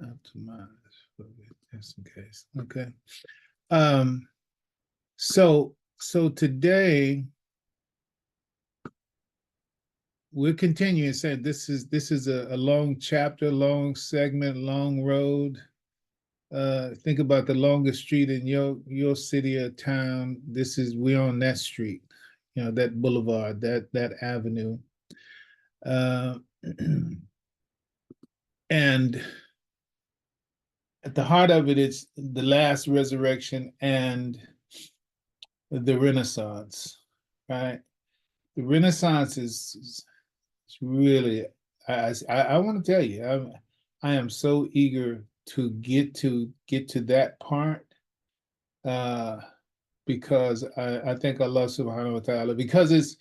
Optimize just in case. Okay. Um, so today we're continuing saying this is a long chapter, long segment, long road. Think about the longest street in your city or town. We're on that street, that boulevard, that avenue. Uh, and at the heart of it, it's the last resurrection and the Renaissance, right? The Renaissance is really, I want to tell you, I am so eager to get to that part, uh, because I think Allah subhanahu wa ta'ala, because it's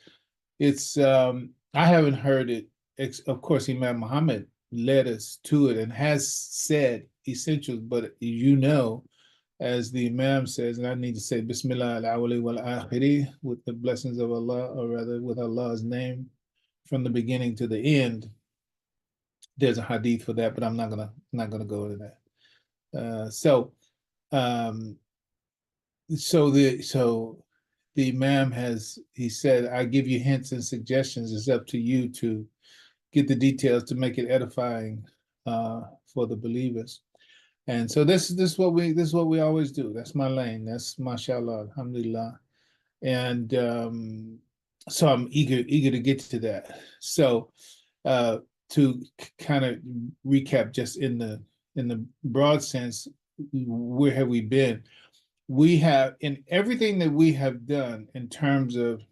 I haven't heard it. Of course, Imam Mohammed led us to it and has said essentials, but as the Imam says, and I need to say Bismillah al-awwali wal-akhiri, with the blessings of Allah, or rather with Allah's name, from the beginning to the end. There's a hadith for that, but I'm not gonna go into that. The Imam he said, I give you hints and suggestions. It's up to you to get the details to make it edifying for the believers. And so this is what we always do. That's my lane. That's mashallah, alhamdulillah. And so I'm eager to get to that. So to kind of recap, just in the broad sense, where have we been? We have, in everything that we have done in terms of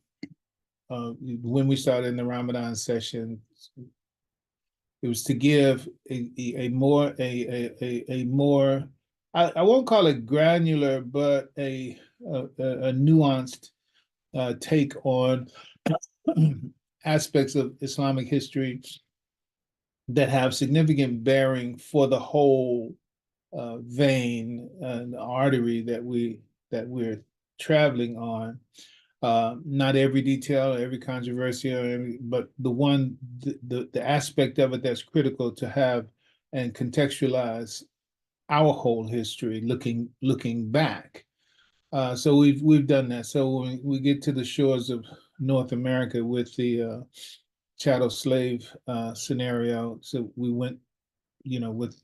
when we started in the Ramadan session, it was to give a more, I won't call it granular, but a nuanced take on aspects of Islamic history that have significant bearing for the whole vein and artery that we're traveling on. Not every detail, every controversy, but the aspect of it that's critical to have and contextualize our whole history, looking back. So we've done that. So when we get to the shores of North America with the chattel slave scenario, so we went, with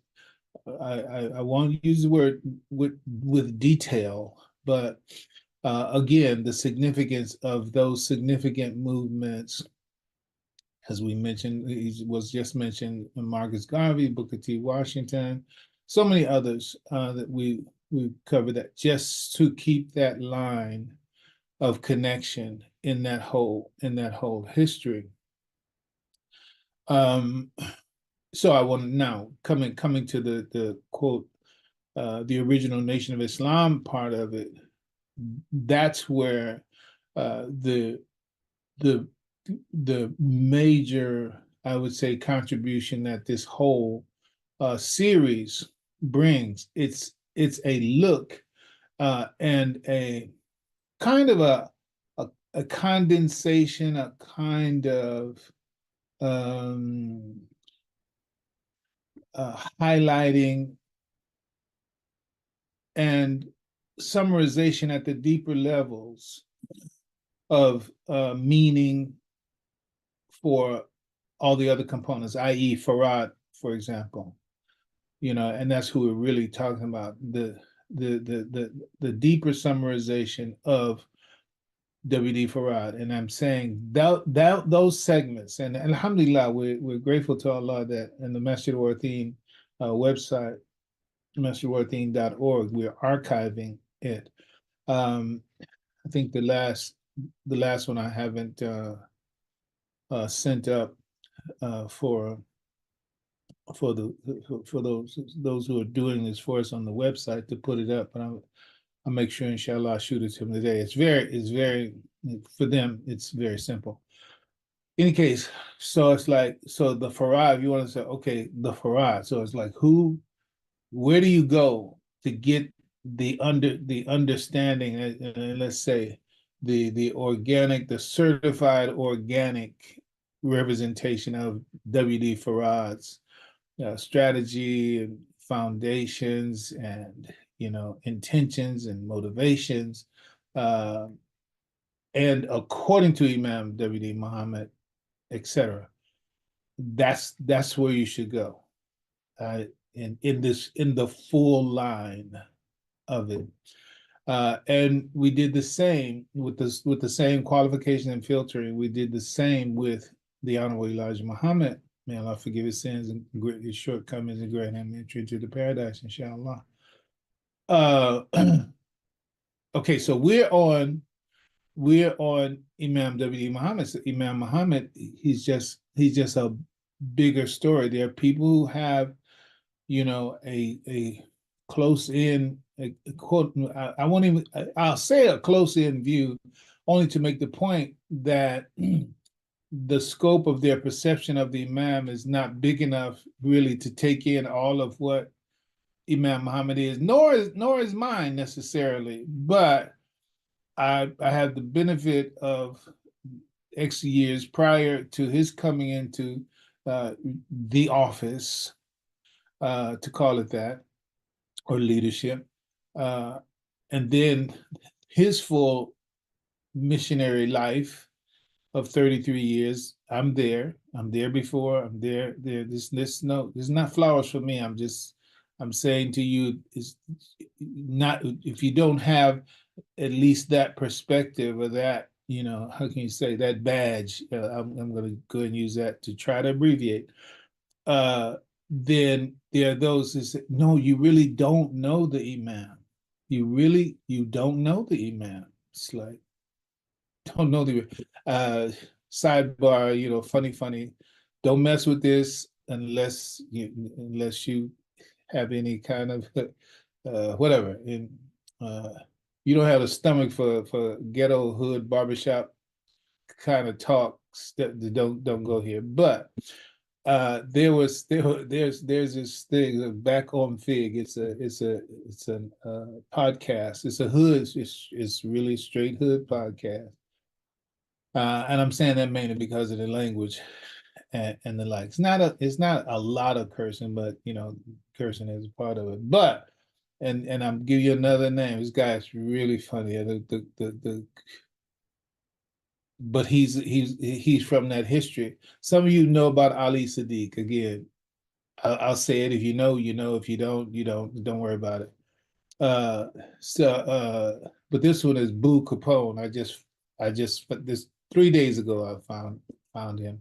I won't use the word with detail, but again, the significance of those significant movements, as we mentioned, was just mentioned, Marcus Garvey, Booker T. Washington, so many others that we covered, that just to keep that line of connection in that whole history. So I want to now coming to the quote, the original Nation of Islam part of it. That's where the major, I would say, contribution that this whole series brings. It's a look and a kind of a condensation, a kind of highlighting and summarization at the deeper levels of meaning for all the other components, i.e. Farad, for example, and that's who we're really talking about, the deeper summarization of W.D. Farad. And I'm saying those segments, and alhamdulillah, we're grateful to Allah that in the Masjid Warthin website, masjidwarthin.org, we're archiving it. I think the last one I haven't sent up for those who are doing this for us on the website to put it up, but I'll make sure, inshallah, I'll shoot it to them today. It's very for them, it's very simple. In any case, so it's like, so the Farad, you want to say, okay, the Farad. So it's like, where do you go to get the understanding, let's say the organic, the certified organic representation of W.D. Farad's strategy and foundations and, intentions and motivations. And according to Imam W.D. Muhammad, etc. That's where you should go. In the full line of it. And we did the same with the same qualification and filtering. We did the same with the Honorable Elijah Muhammad. May Allah forgive his sins and his shortcomings and grant him entry into the paradise, inshallah. Okay, so we're on Imam W.D. Muhammad. So Imam Muhammad, he's just a bigger story. There are people who have, a close in, quote, I won't even, I'll say a close in view, only to make the point that the scope of their perception of the Imam is not big enough really to take in all of what Imam Muhammad is, nor is mine necessarily, but I have the benefit of X years prior to his coming into the office, to call it that, or leadership, and then his full missionary life of 33 years. I'm there before, I'm there. This is not flowers for me. I'm saying to you, is not, if you don't have at least that perspective or that, how can you say, that badge, I'm going to go and use that to try to abbreviate, then there are those who say, no, you really don't know the Imam. You don't know the Imam. It's like, don't know the sidebar, funny. Don't mess with this unless you have any kind of whatever. And you don't have a stomach for ghetto hood barbershop kind of talk. Don't go here. But there's this thing back on Fig. It's a podcast. It's a hood. It's really straight hood podcast. And I'm saying that mainly because of the language and the like. It's not a lot of cursing, but cursing is a part of it. But and I'm give you another name. This guy's really funny. But he's from that history. Some of you know about Ali Sadiq. Again, I'll say it. If you know, you know. If you don't, you don't. Don't worry about it. But this one is Boo Capone. I just this 3 days ago I found him.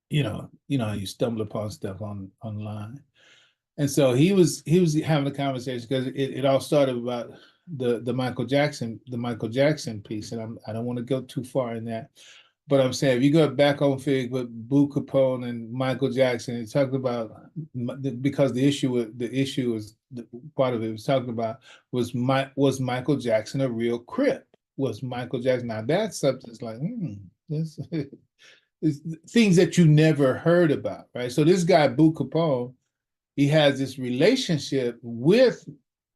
How you stumble upon stuff online. And so he was having a conversation because it all started about the Michael Jackson piece, and I don't want to go too far in that, but I'm saying if you go back on Fig with Boo Capone and Michael Jackson, it talked about, because the issue was part of it was talking about was Michael Jackson a real Crip? Was Michael Jackson, now that's something like this things that you never heard about, right? So this guy Boo Capone, he has this relationship with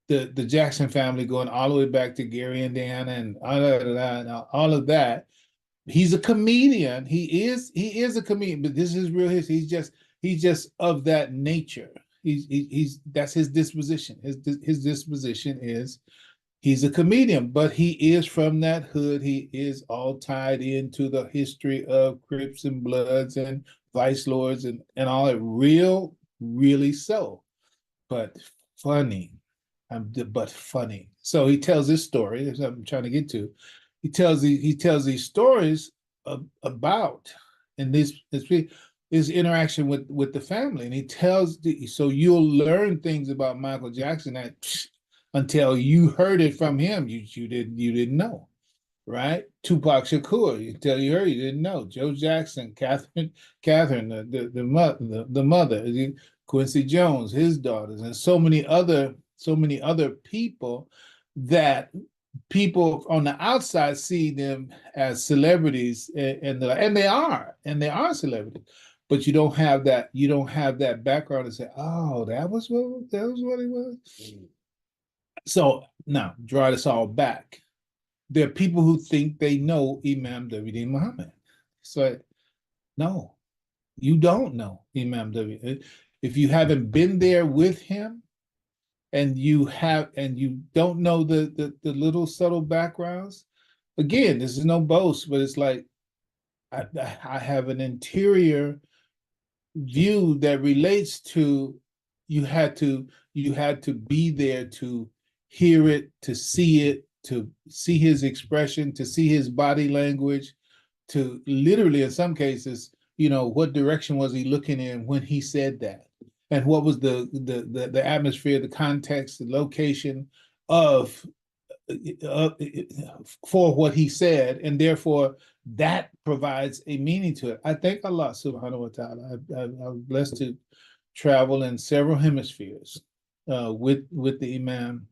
the Jackson family going all the way back to Gary, Indiana, and all of that. He's a comedian. He is a comedian, but this is real history. He's just of that nature. He's that's his disposition. His disposition is he's a comedian, but he is from that hood. He is all tied into the history of Crips and Bloods and Vice Lords and all that. Really so, but funny. But funny. So he tells this story, as I'm trying to get to. He tells these stories about, and his interaction with the family, and he tells so you'll learn things about Michael Jackson that until you heard it from him, you didn't know, right? Tupac Shakur, until you heard, you didn't know. Joe Jackson, Catherine, the mother, Quincy Jones, his daughters, and so many other people that people on the outside see them as celebrities, and they are celebrities, but you don't have that background to say, oh, that was what he was. So now draw this all back. There are people who think they know Imam W.D. Muhammad. So no, you don't know Imam W. If you haven't been there with him, and you don't know the little subtle backgrounds, again, this is no boast, but it's like I have an interior view that relates to you had to be there to hear it, to see his expression, to see his body language, to literally in some cases, what direction was he looking in when he said that, and what was the atmosphere, the context, the location of uh, for what he said, and therefore that provides a meaning to it. I thank Allah subhanahu wa ta'ala. I'm blessed to travel in several hemispheres with the Imam,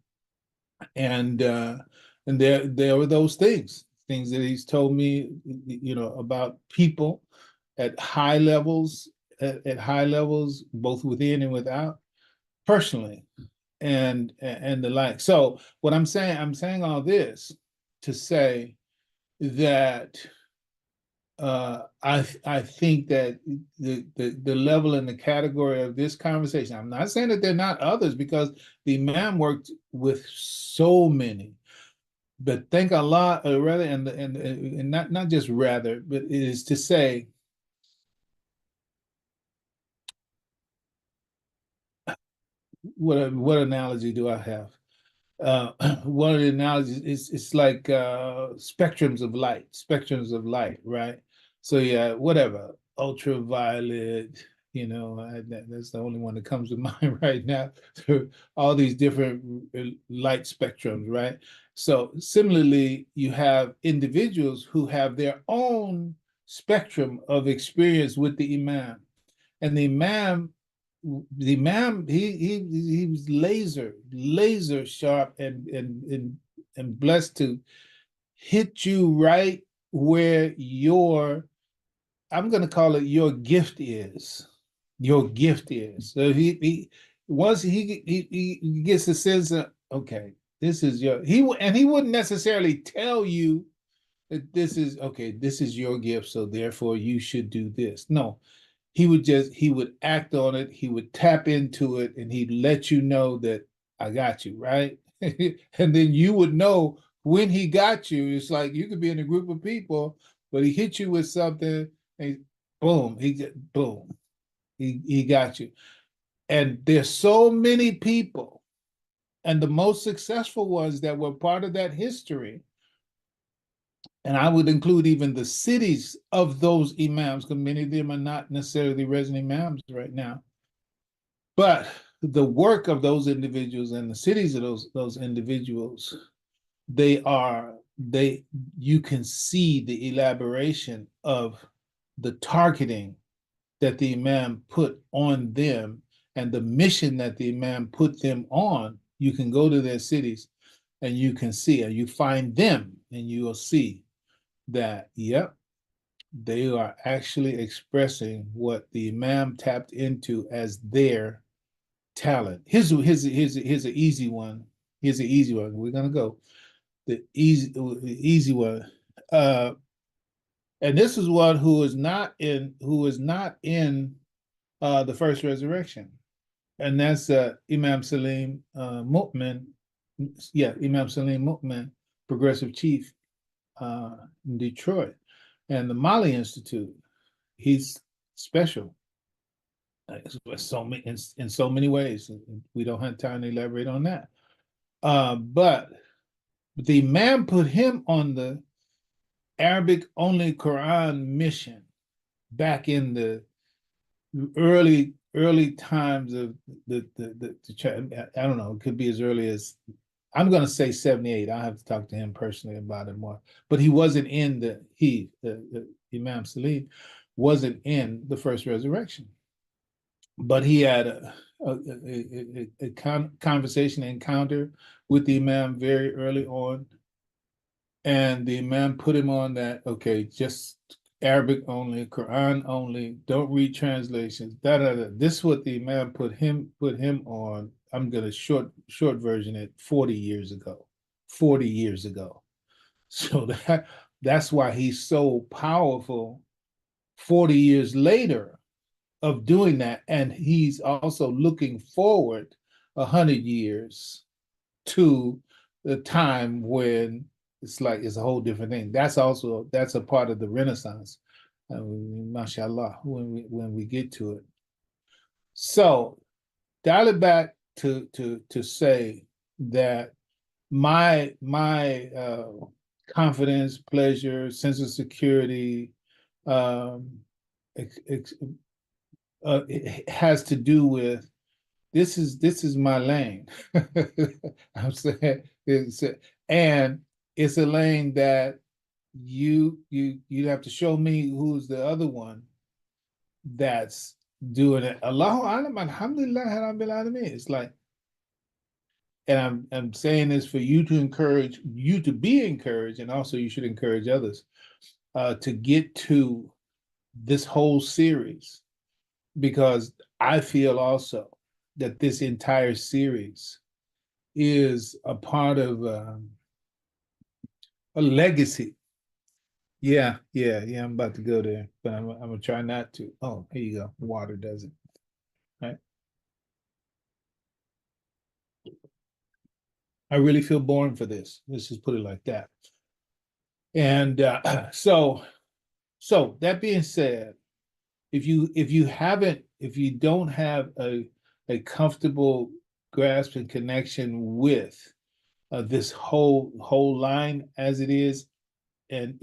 and there were those things that he's told me, about people at high levels, at high levels, both within and without, personally, and the like. So what I'm saying all this to say that I think that the level and the category of this conversation. I'm not saying that there are not others, because the Imam worked with so many, but thank Allah, rather, and not just rather, but it is to say, what analogy do I have? One of the analogies is it's like spectrums of light, right? So yeah, whatever, ultraviolet, that's the only one that comes to mind right now. All these different light spectrums, right? So similarly, you have individuals who have their own spectrum of experience with the Imam, and the Imam, he was laser sharp, and blessed to hit you right where I'm going to call it, your gift is. Your gift is. So he once he gets a sense of, okay, this is he wouldn't necessarily tell you that this is okay, this is your gift, so therefore you should do this. No, he would act on it, he would tap into it, and he'd let you know that I got you, right? And then you would know when he got you. It's like you could be in a group of people, but he hit you with something, and boom, he got you. And there's so many people, and the most successful ones that were part of that history, and I would include even the cities of those imams, because many of them are not necessarily resident imams right now. But the work of those individuals and the cities of those individuals, they you can see the elaboration of the targeting that the Imam put on them, and the mission that the Imam put them on. You can go to their cities and you can see, and you find them, and you will see that, yep, they are actually expressing what the Imam tapped into as their talent. Here's an easy one. Here's an easy one. We're gonna go the easy one. And this is one who is not in the first resurrection, and that's Imam Salim Mu'min. Yeah, Imam Salim Mu'min, progressive chief in Detroit, and the Mali Institute. He's special in so many ways. We don't have time to elaborate on that. But the man put him on the Arabic only Quran mission back in the early times of I don't know, it could be as early as, I'm going to say 78. I'll have to talk to him personally about it more. But he wasn't in the Imam Salim wasn't in the first resurrection. But he had a conversation encounter with the Imam very early on. And the Imam put him on that, okay, just Arabic only, Quran only, don't read translations, This is what the Imam put him on. I'm gonna short version it 40 years ago. 40 years ago. So that's why he's so powerful 40 years later, of doing that, and he's also looking forward 100 years to the time when it's like it's a whole different thing. That's a part of the Renaissance, mashallah, when we get to it. So dial it back to say that my confidence, pleasure, sense of security, um, it has to do with this is my lane. I'm saying and it's a lane that you have to show me who's the other one that's doing it. Allahu alam, alhamdulillah, rabbil alamin. It's like, and I'm saying this for you to encourage you to be encouraged, and also you should encourage others to get to this whole series, because I feel also that this entire series is a part of a legacy. Yeah. I'm about to go there, but I'm gonna try not to. Oh, here you go. Water does it. Right. I really feel born for this. Let's just put it like that. And so that being said, if you don't have a comfortable grasp and connection with this whole line as it is, and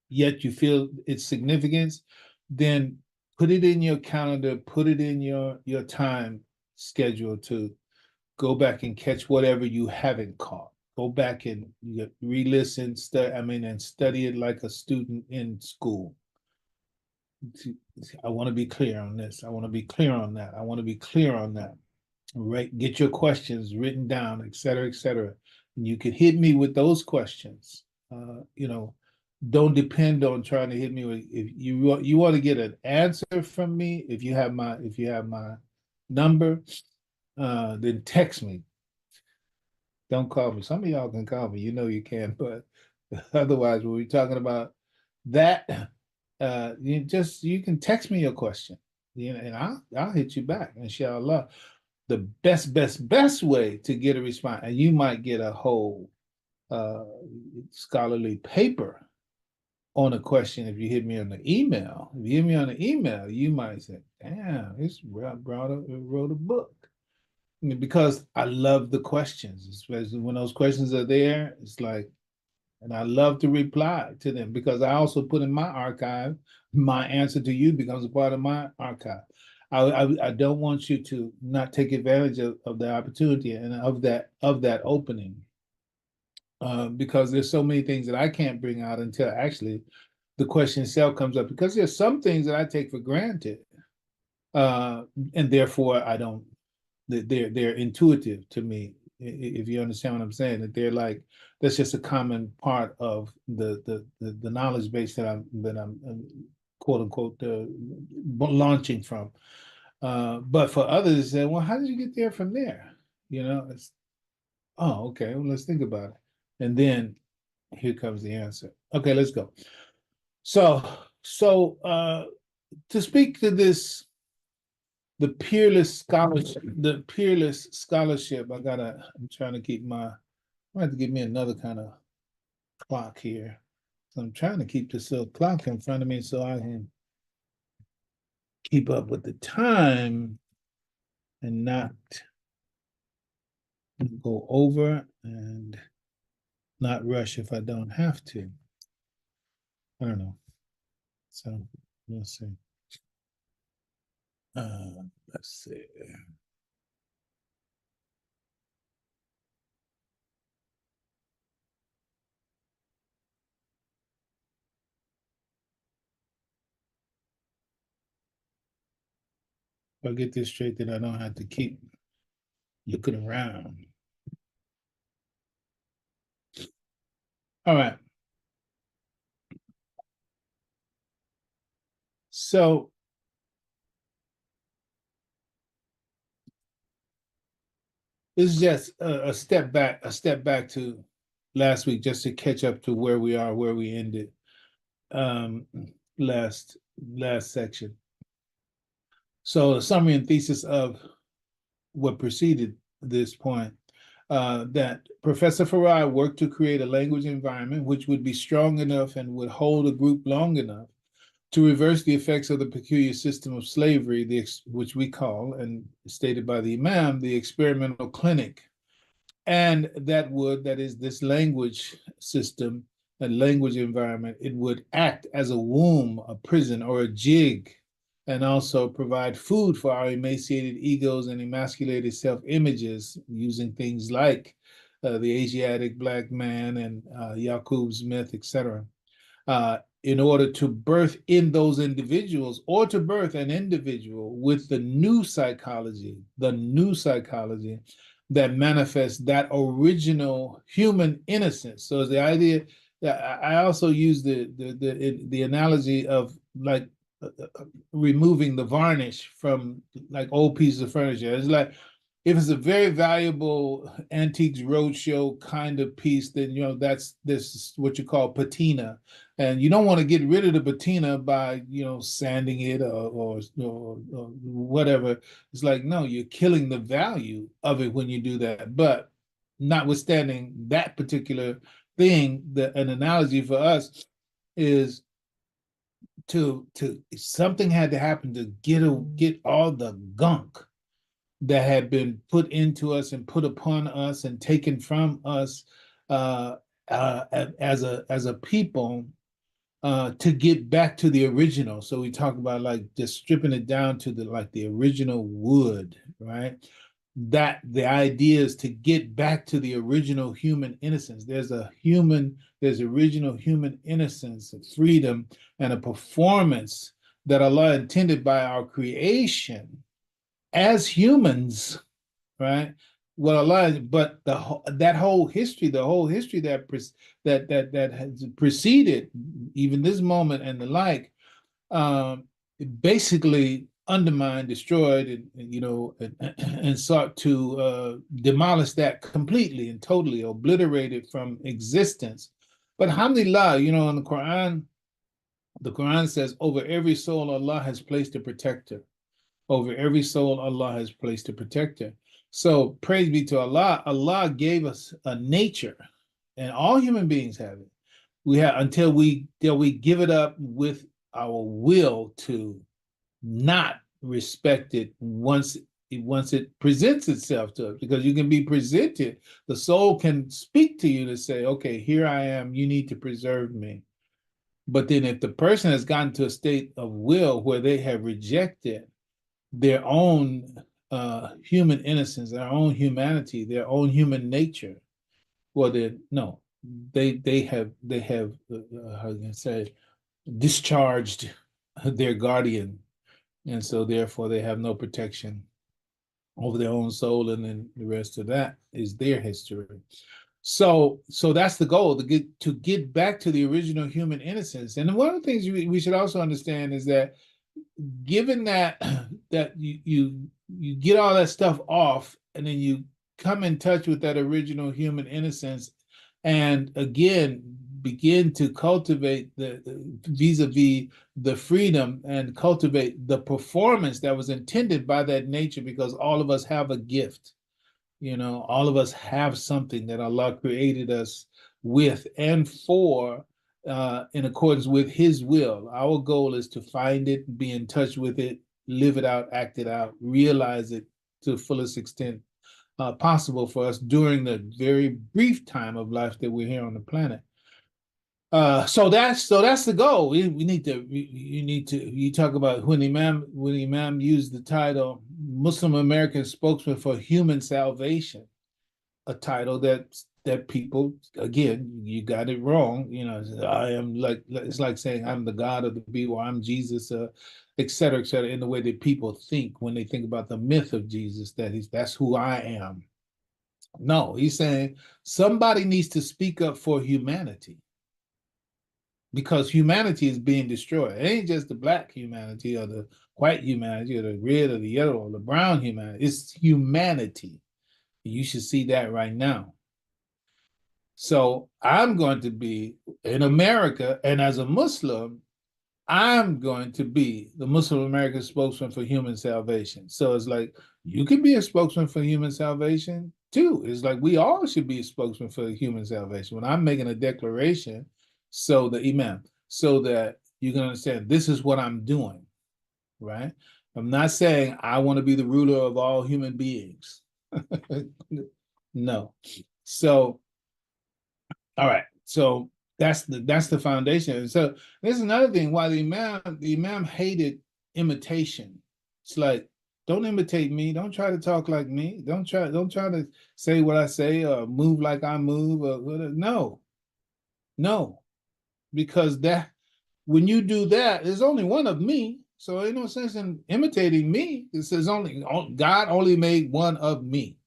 yet you feel its significance, then put it in your calendar, put it in your time schedule to go back and catch whatever you haven't caught. Go back and re-listen, and study it like a student in school. I want to be clear on this. I want to be clear on that. I want to be clear on that. Right? Get your questions written down, et cetera, et cetera. And you can hit me with those questions. Don't depend on trying to hit me with, if you want to get an answer from me. If you have my number, then text me. Don't call me. Some of y'all can call me. You know you can, but otherwise, when we're talking about that, you can text me your question, and I'll hit you back, inshallah. The best way to get a response, and you might get a whole scholarly paper on a question if you hit me on the email. If you hit me on the email, you might say, "Damn, this wrote a book." I mean, because I love the questions, especially when those questions are there. It's like, and I love to reply to them, because I also put in my archive. My answer to you becomes a part of my archive. I don't want you to not take advantage of the opportunity and of that opening, because there's so many things that I can't bring out until actually the question itself comes up, because there's some things that I take for granted, and therefore I don't. They're intuitive to me, if you understand what I'm saying. That they're like, that's just a common part of the knowledge base that I'm quote unquote launching from. But for others, say, well, how did you get there from there? It's, oh, okay, well, let's think about it. And then here comes the answer. Okay, let's go. So to speak to this, the Peerless Scholarship, I'm trying to keep I have to give me another kind of clock here. So I'm trying to keep this little clock in front of me so I can keep up with the time and not go over and not rush if I don't have to. I don't know. So let's see. Let's see. If I get this straight, then I don't have to keep looking around. All right. So this is just a step back to last week, just to catch up to where we are, where we ended last section. So the summary and thesis of what preceded this point, that Professor Farad worked to create a language environment which would be strong enough and would hold a group long enough to reverse the effects of the peculiar system of slavery, which we call, and stated by the Imam, the experimental clinic. And that is this language system, a language environment, it would act as a womb, a prison, or a jig, and also provide food for our emaciated egos and emasculated self-images using things like the Asiatic black man and Yaqub's myth, etc. In order to birth in those individuals, or to birth an individual with the new psychology that manifests that original human innocence. So the idea that I also use the analogy of like removing the varnish from like old pieces of furniture. It's like if it's a very valuable antiques roadshow kind of piece, then you know that's this is what you call patina, and you don't want to get rid of the patina by sanding it or whatever. It's like no, you're killing the value of it when you do that. But notwithstanding that particular thing, an analogy for us is to something had to happen to get all the gunk that had been put into us and put upon us and taken from us as a people, to get back to the original. So we talk about like just stripping it down to the original wood, right? That the idea is to get back to the original human innocence. There's original human innocence, and freedom, and a performance that Allah intended by our creation as humans, right? What Allah, but that whole history, that has preceded even this moment and the like, basically undermined, destroyed, and sought to demolish that completely and totally, obliterate it from existence. But alhamdulillah, in the Quran says, over every soul Allah has placed a protector. Over every soul Allah has placed a protector. So praise be to Allah. Allah gave us a nature, and all human beings have it. We have until we give it up with our will to not respect it once it presents itself to us, because you can be presented, the soul can speak to you to say, okay, here I am, you need to preserve me. But then if the person has gotten to a state of will where they have rejected their own human innocence, their own humanity, their own human nature, well, then no, they have how can I say, discharged their guardian, and so therefore they have no protection over their own soul, and then the rest of that is their history. So that's the goal, to get back to the original human innocence. And one of the things we should also understand is that given that you get all that stuff off, and then you come in touch with that original human innocence, and again begin to cultivate the vis-a-vis the freedom, and cultivate the performance that was intended by that nature, because all of us have a gift. All of us have something that Allah created us with and for, in accordance with His will. Our goal is to find it, be in touch with it, live it out, act it out, realize it to the fullest extent possible for us during the very brief time of life that we're here on the planet. So that's the goal. You talk about when Imam used the title Muslim American Spokesman for Human Salvation, a title that people, again, you got it wrong. I am like, it's like saying I'm the God of the bee, or I'm Jesus, et cetera, in the way that people think when they think about the myth of Jesus, that's who I am. No, he's saying somebody needs to speak up for humanity, because humanity is being destroyed. It ain't just the black humanity or the white humanity or the red or the yellow or the brown humanity. It's humanity. You should see that right now. So I'm going to be in America, and as a Muslim, I'm going to be the Muslim American spokesman for human salvation. So it's like, you can be a spokesman for human salvation too. It's like we all should be a spokesman for human salvation. When I'm making a declaration, so the Imam, so that you can understand this is what I'm doing, right? I'm not saying I want to be the ruler of all human beings. No. So, all right. So that's the foundation. So there's another thing why the Imam hated imitation. It's like, don't imitate me. Don't try to talk like me. Don't try to say what I say or move like I move or whatever. No, no, because that when you do that, there's only one of me. So ain't no sense in imitating me. It says only God only made one of me.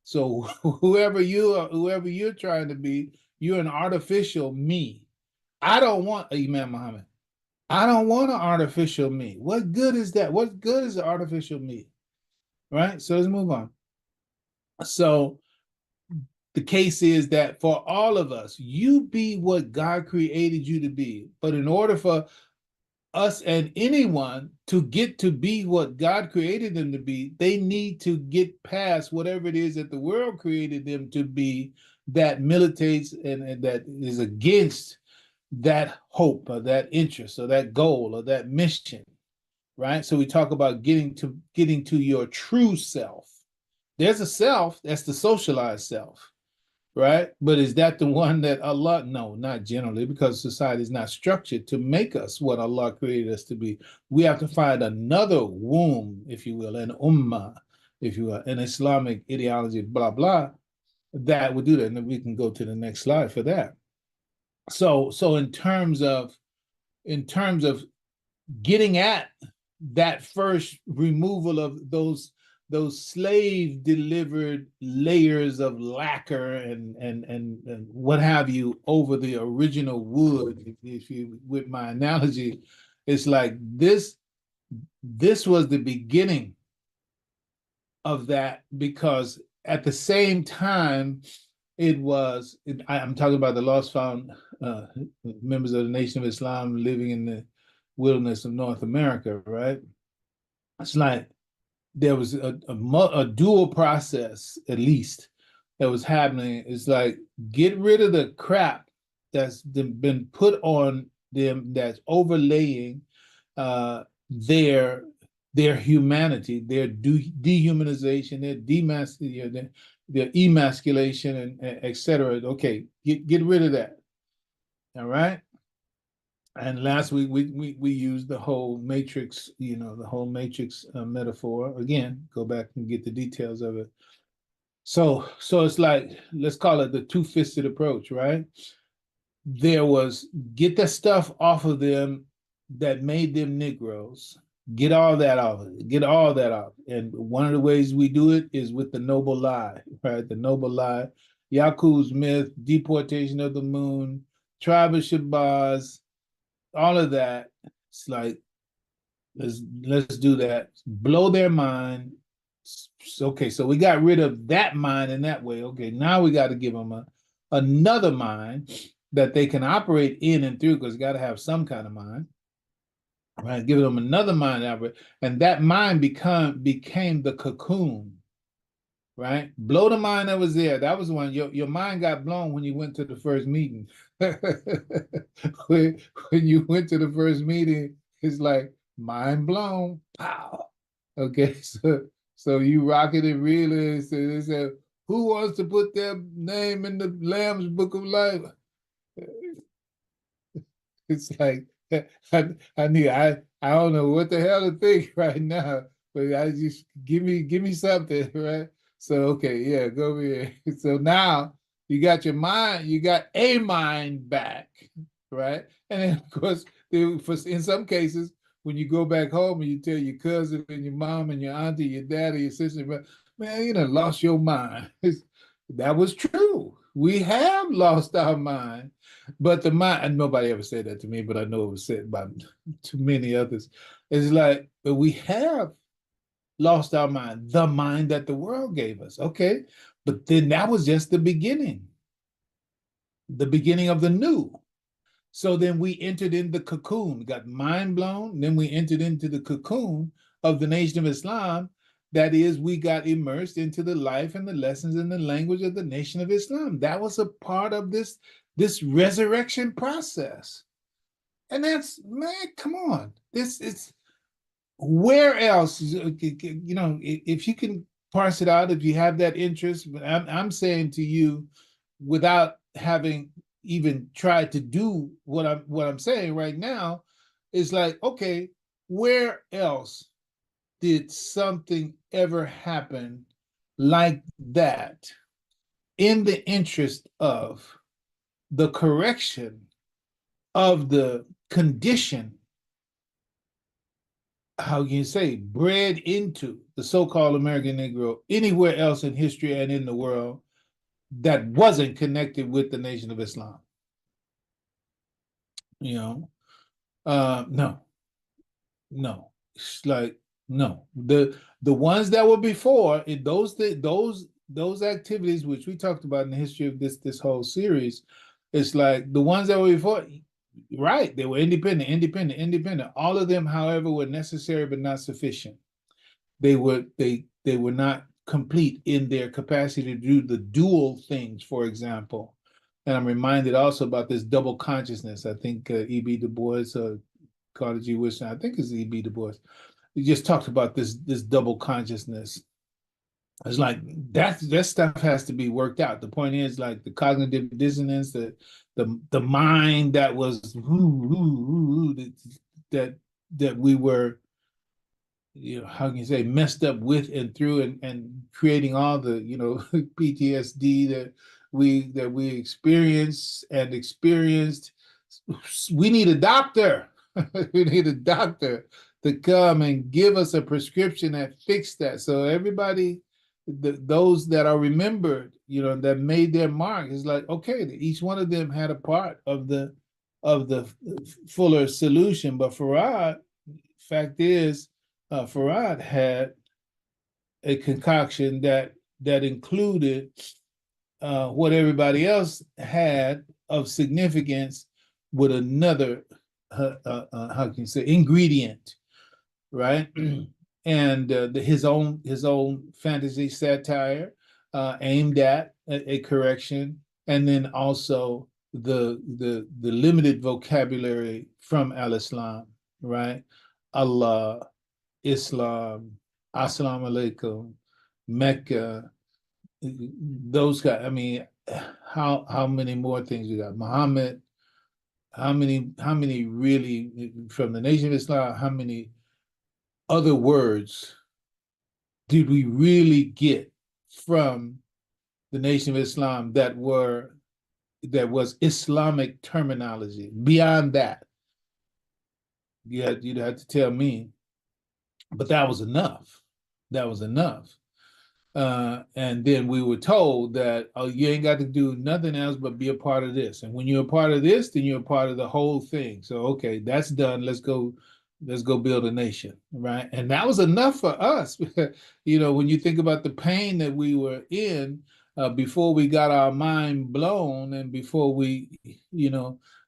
So whoever you are, whoever you're trying to be, you're an artificial me. I don't want Imam Muhammad. I don't want an artificial me. What good is that? What good is the artificial me? Right? So let's move on. So the case is that for all of us, you be what God created you to be. But in order for us and anyone to get to be what God created them to be, they need to get past whatever it is that the world created them to be that militates and that is against that hope or that interest or that goal or that mission, right? So we talk about getting to your true self. There's a self, that's the socialized self, right? But is that the one that Allah? No, not generally, because society is not structured to make us what Allah created us to be. We have to find another womb, if you will, an ummah, if you will, an Islamic ideology, blah, blah, that would do that. And then we can go to the next slide for that. So in terms of getting at that first removal of those slave delivered layers of lacquer and what have you over the original wood, if you with my analogy, it's like this was the beginning of that, because at the same time I'm talking about the lost found members of the Nation of Islam living in the wilderness of North America, right? It's like there was a dual process, at least, that was happening. It's like, get rid of the crap that's been put on them, that's overlaying their humanity, their dehumanization, their emasculation, and et cetera. Okay, get rid of that. All right. And last week we used the whole matrix, the whole matrix metaphor. Again, go back and get the details of it. So it's like, let's call it the two-fisted approach, right? There was, get that stuff off of them that made them Negroes. Get all that off of it. Get all that off. And one of the ways we do it is with the noble lie, right? The noble lie, Yakub's myth, deportation of the moon, tribe of Shabazz, all of that. It's like, let's do that. Blow their mind. Okay, so we got rid of that mind in that way. Okay, now we got to give them another mind that they can operate in and through, because you got to have some kind of mind. Right, give them another mind to operate, and that mind became the cocoon. Right, blow the mind that was there. That was when your mind got blown when you went to the first meeting. when you went to the first meeting, it's like mind blown. Pow. Okay, so you rocking it really. So they said, who wants to put their name in the Lamb's Book of Life? It's like, I don't know what the hell to think right now, but I just give me something, right? So okay, yeah, go over here. So now you got your mind, you got a mind back, right? And then of course, in some cases, when you go back home and you tell your cousin and your mom and your auntie, your daddy, your sister, man, you done lost your mind. That was true. We have lost our mind. But the mind, and nobody ever said that to me, but I know it was said by too many others. It's like, but we have lost our mind, the mind that the world gave us. Okay. But then that was just the beginning of the new. So then we entered in the cocoon, got mind blown. Then we entered into the cocoon of the Nation of Islam. That is, we got immersed into the life and the lessons and the language of the Nation of Islam. That was a part of this resurrection process. And that's, man, come on. This is, where else, if you can parse it out, if you have that interest, I'm saying to you, without having even tried to do what I'm saying right now, is like, okay, where else did something ever happen like that in the interest of the correction of the condition, how can you say, bred into the so-called American Negro anywhere else in history and in the world that wasn't connected with the Nation of Islam? No, no. It's like, no. The ones that were before, those activities which we talked about in the history of this whole series, it's like the ones that were before, right? They were independent. All of them, however, were necessary but not sufficient. They were not complete in their capacity to do the dual things, for example. And I'm reminded also about this double consciousness. I think E.B. Du Bois, Carter G. Woodson, I think it's E.B. Du Bois. He just talked about this double consciousness. It's like that stuff has to be worked out. The point is, like, the cognitive dissonance, the mind that was that we were, how can you say, messed up with and through, and creating all the, PTSD that we experienced. We need a doctor. We need a doctor to come and give us a prescription that fixed that. So everybody, those that are remembered, that made their mark, is like, okay, each one of them had a part of the fuller solution. But Farad, fact is, Farad had a concoction that included what everybody else had of significance, with another, how can you say, ingredient, right? And his own fantasy satire aimed at a correction, and then also the limited vocabulary from al-Islam, right? Allah, Islam, Assalamu alaikum, Mecca, those guys. I mean, how many more things you got? Mohammed, how many really from the Nation of Islam? How many other words did we really get from the Nation of Islam that was Islamic terminology? Beyond that, you'd have to tell me. But that was enough. That was enough. And then we were told that, oh, you ain't got to do nothing else but be a part of this. And when you're a part of this, then you're a part of the whole thing. So, okay, that's done. Let's go build a nation, right? And that was enough for us. When you think about the pain that we were in before we got our mind blown, and before we,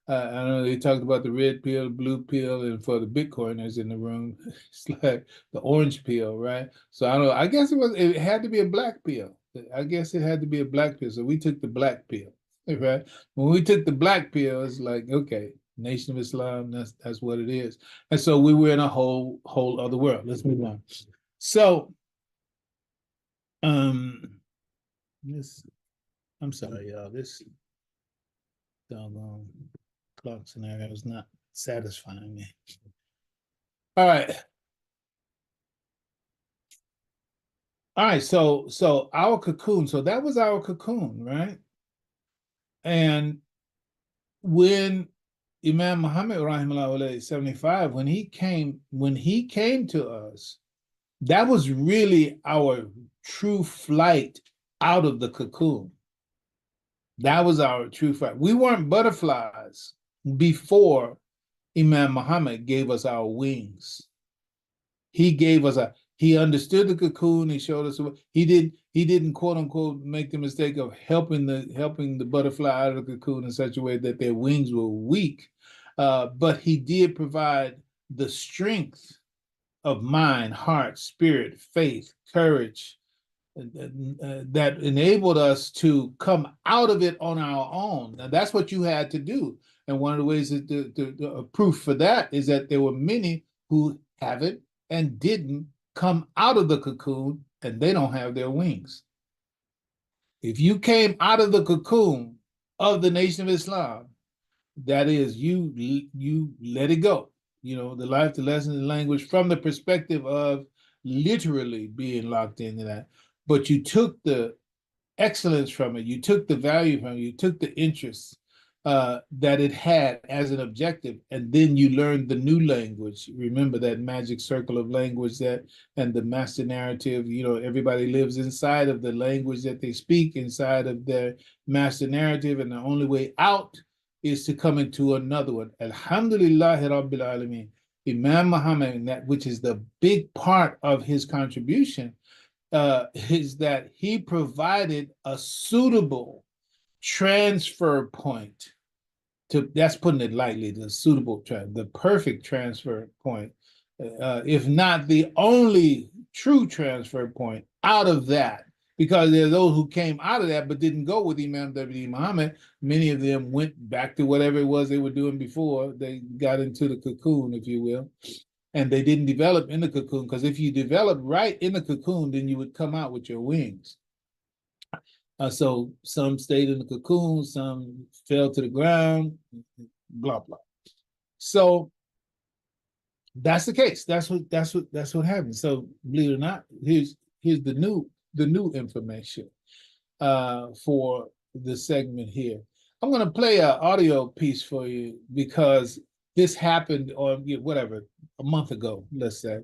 I know they talked about the red pill, blue pill, and for the Bitcoiners in the room, it's like the orange pill, right? So I don't know. I guess it had to be a black pill. I guess it had to be a black pill. So we took the black pill, right? When we took the black pill, it's like, okay, Nation of Islam, that's what it is. And so we were in a whole other world. Let's move on. So, I'm sorry, y'all. This doggone clock scenario is not satisfying me. All right. So our cocoon, so that was our cocoon, right? And when Imam Mohammed, rahimahullah, 75, when he came to us, that was really our true flight out of the cocoon. That was our true flight. We weren't butterflies before Imam Mohammed gave us our wings. He gave us he understood the cocoon. He showed us. He didn't quote unquote make the mistake of helping the butterfly out of the cocoon in such a way that their wings were weak. But he did provide the strength of mind, heart, spirit, faith, courage, that enabled us to come out of it on our own. Now, that's what you had to do. And one of the ways that the proof for that is that there were many who haven't and didn't come out of the cocoon, and they don't have their wings. If you came out of the cocoon of the Nation of Islam, that is, you let it go. The life, the lesson, the language, from the perspective of literally being locked into that. But you took the excellence from it, you took the value from it, you took the interest that it had as an objective, and then you learned the new language. Remember that magic circle of language, that and the master narrative. Everybody lives inside of the language that they speak, inside of their master narrative, and the only way out is to come into another one. Alhamdulillah Rabbil Alameen. Imam Mohammed, and that which is the big part of his contribution, is that he provided a suitable transfer point that's putting it lightly, the perfect transfer point, if not the only true transfer point out of that. Because there are those who came out of that but didn't go with Imam W. Muhammad. Many of them went back to whatever it was they were doing before they got into the cocoon, if you will. And they didn't develop in the cocoon, because if you developed right in the cocoon, then you would come out with your wings. So some stayed in the cocoon, some fell to the ground, blah blah. So that's the case. That's what happens. So believe it or not, here's the new information for the segment here. I'm going to play an audio piece for you because this happened on whatever a month ago. Let's say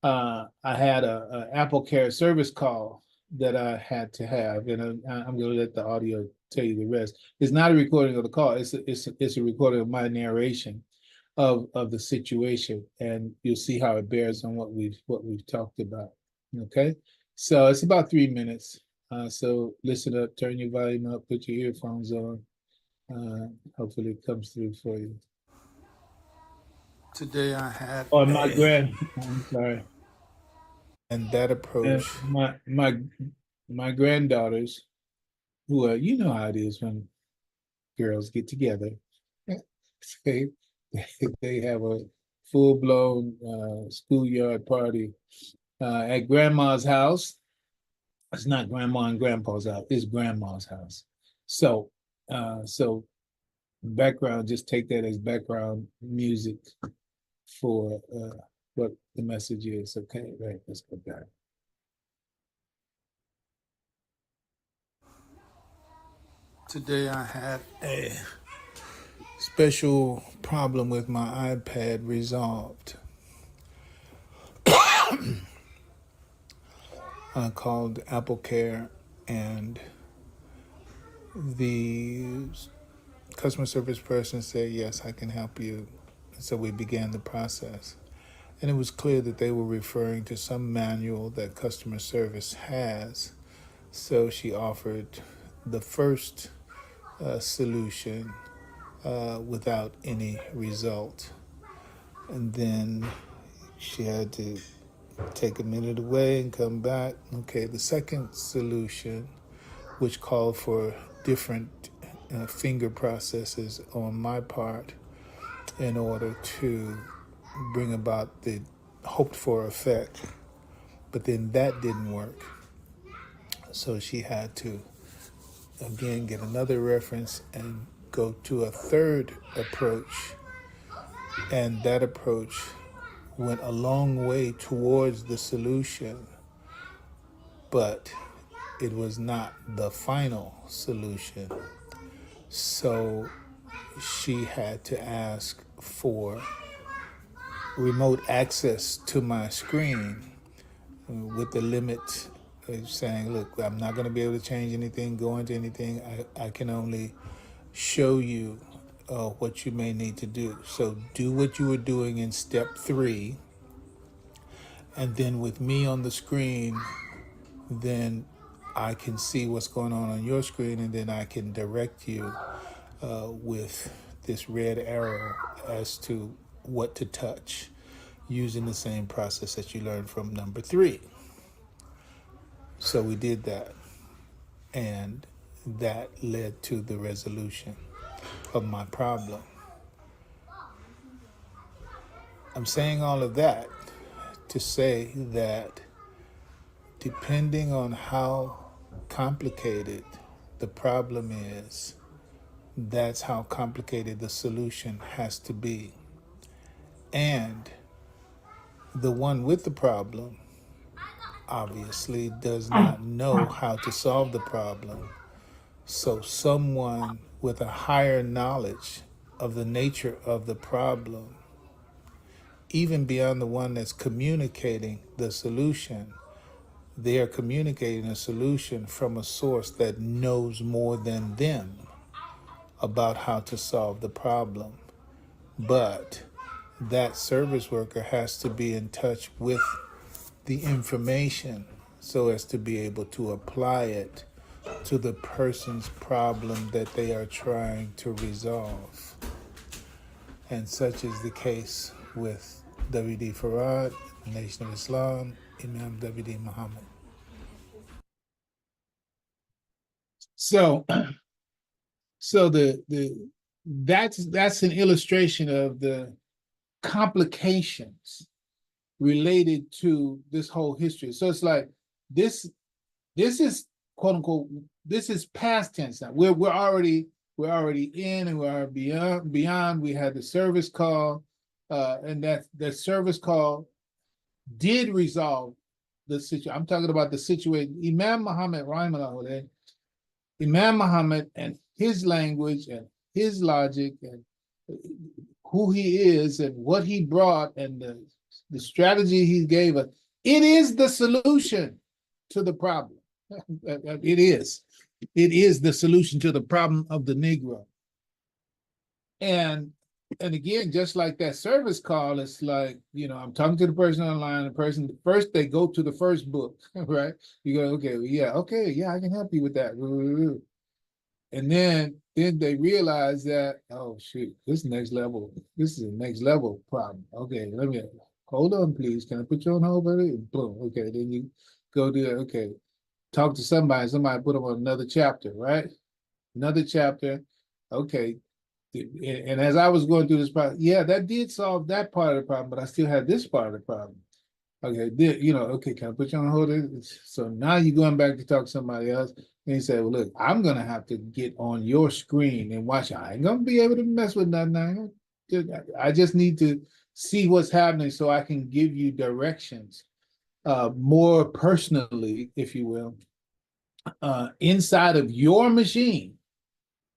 I had a Apple Care service call that I had to have, and I'm going to let the audio tell you the rest. It's not a recording of the call. It's a recording of my narration of the situation, and you'll see how it bears on what we've talked about. Okay, so it's about 3 minutes. So listen up, turn your volume up, put your earphones on. Hopefully it comes through for you. Today I had I'm sorry. And that approach. My granddaughters, who are, how it is when girls get together, they have a full-blown schoolyard party at grandma's house. It's not grandma and grandpa's house, it's grandma's house. So background, just take that as background music for what the message is. Okay, right, let's go back. Today I had a special problem with my iPad resolved. I called Apple Care, and the customer service person said, yes, I can help you. So we began the process. And it was clear that they were referring to some manual that customer service has. So she offered the first solution without any result. And then she had to take a minute away and come back. Okay, the second solution, which called for different finger processes on my part in order to bring about the hoped for effect. But then that didn't work. So she had to, again, get another reference and go to a third approach. And that approach went a long way towards the solution, but it was not the final solution. So she had to ask for remote access to my screen with the limit of saying, look, I'm not going to be able to change anything, go into anything. I can only show you what you may need to do. So do what you were doing in step 3, and then with me on the screen, then I can see what's going on your screen, and then I can direct you with this red arrow as to what to touch using the same process that you learned from number 3. So we did that, and that led to the resolution of my problem. I'm saying all of that to say that depending on how complicated the problem is, that's how complicated the solution has to be. And the one with the problem obviously does not know how to solve the problem. So someone with a higher knowledge of the nature of the problem, even beyond the one that's communicating the solution, they are communicating a solution from a source that knows more than them about how to solve the problem. But that service worker has to be in touch with the information so as to be able to apply it to the person's problem that they are trying to resolve. And such is the case with W.D. Farad, Nation of Islam, Imam W.D. Mohammed. So that's an illustration of the complications related to this whole history. So it's like this is quote unquote, this is past tense now. We're already in, and we're beyond. We had the service call, and that service call did resolve the situation. I'm talking about the situation. Imam Muhammad, Imam Muhammad, and his language and his logic and who he is and what he brought and the strategy he gave us, it is the solution to the problem. It is. It is the solution to the problem of the Negro. And again, just like that service call, it's like, I'm talking to the person online, the person, first they go to the first book, right? You go, okay, I can help you with that. And then they realize that, oh shoot, this is a next level problem. Okay, let me hold on, please. Can I put you on hold, buddy? Boom. Okay, then you go do it. Okay, talk to somebody put them on another chapter, right? Another chapter. Okay. And as I was going through this process, that did solve that part of the problem, but I still had this part of the problem. Okay, okay, can I put you on hold? So now you're going back to talk to somebody else, and you say, well, look, I'm going to have to get on your screen and watch. I ain't going to be able to mess with nothing. I just need to see what's happening so I can give you directions more personally, if you will, inside of your machine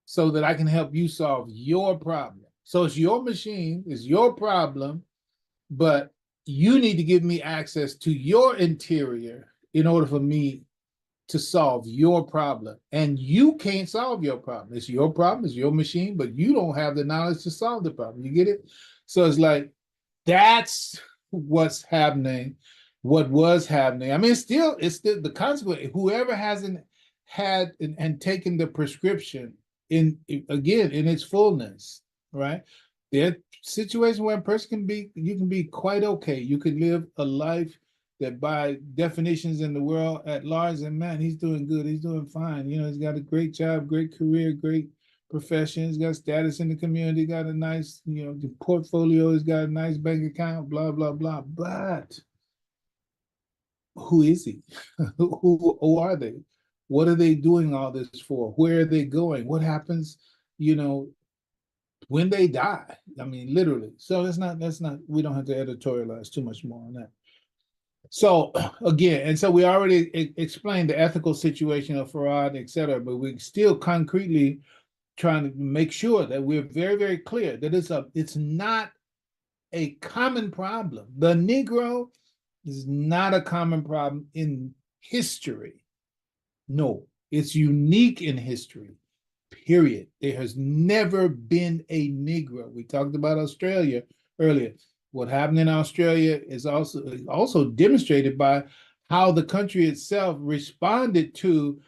so that I can help you solve your problem. So it's your machine, it's your problem, but you need to give me access to your interior in order for me to solve your problem. And you can't solve your problem. It's your problem, it's your machine, but you don't have the knowledge to solve the problem. You get it? So it's like, that's what's happening, what was happening. I mean, it's still the consequence. Whoever hasn't had and taken the prescription in its fullness, right? There are situations where a person you can be quite okay. You can live a life that by definitions in the world at large, and man, he's doing good, he's doing fine. He's got a great job, great career, great profession, he's got status in the community, got a nice, the portfolio, he's got a nice bank account, blah, blah, blah. But who is he? who are they? What are they doing all this for? Where are they going? What happens, when they die? I mean, literally. So that's not, we don't have to editorialize too much more on that. So again, and so we already explained the ethical situation of Farad, et cetera, but we still concretely trying to make sure that we're very, very clear that it's not a common problem. The Negro is not a common problem in history. No, it's unique in history, period. There has never been a Negro. We talked about Australia earlier. What happened in Australia is also demonstrated by how the country itself responded to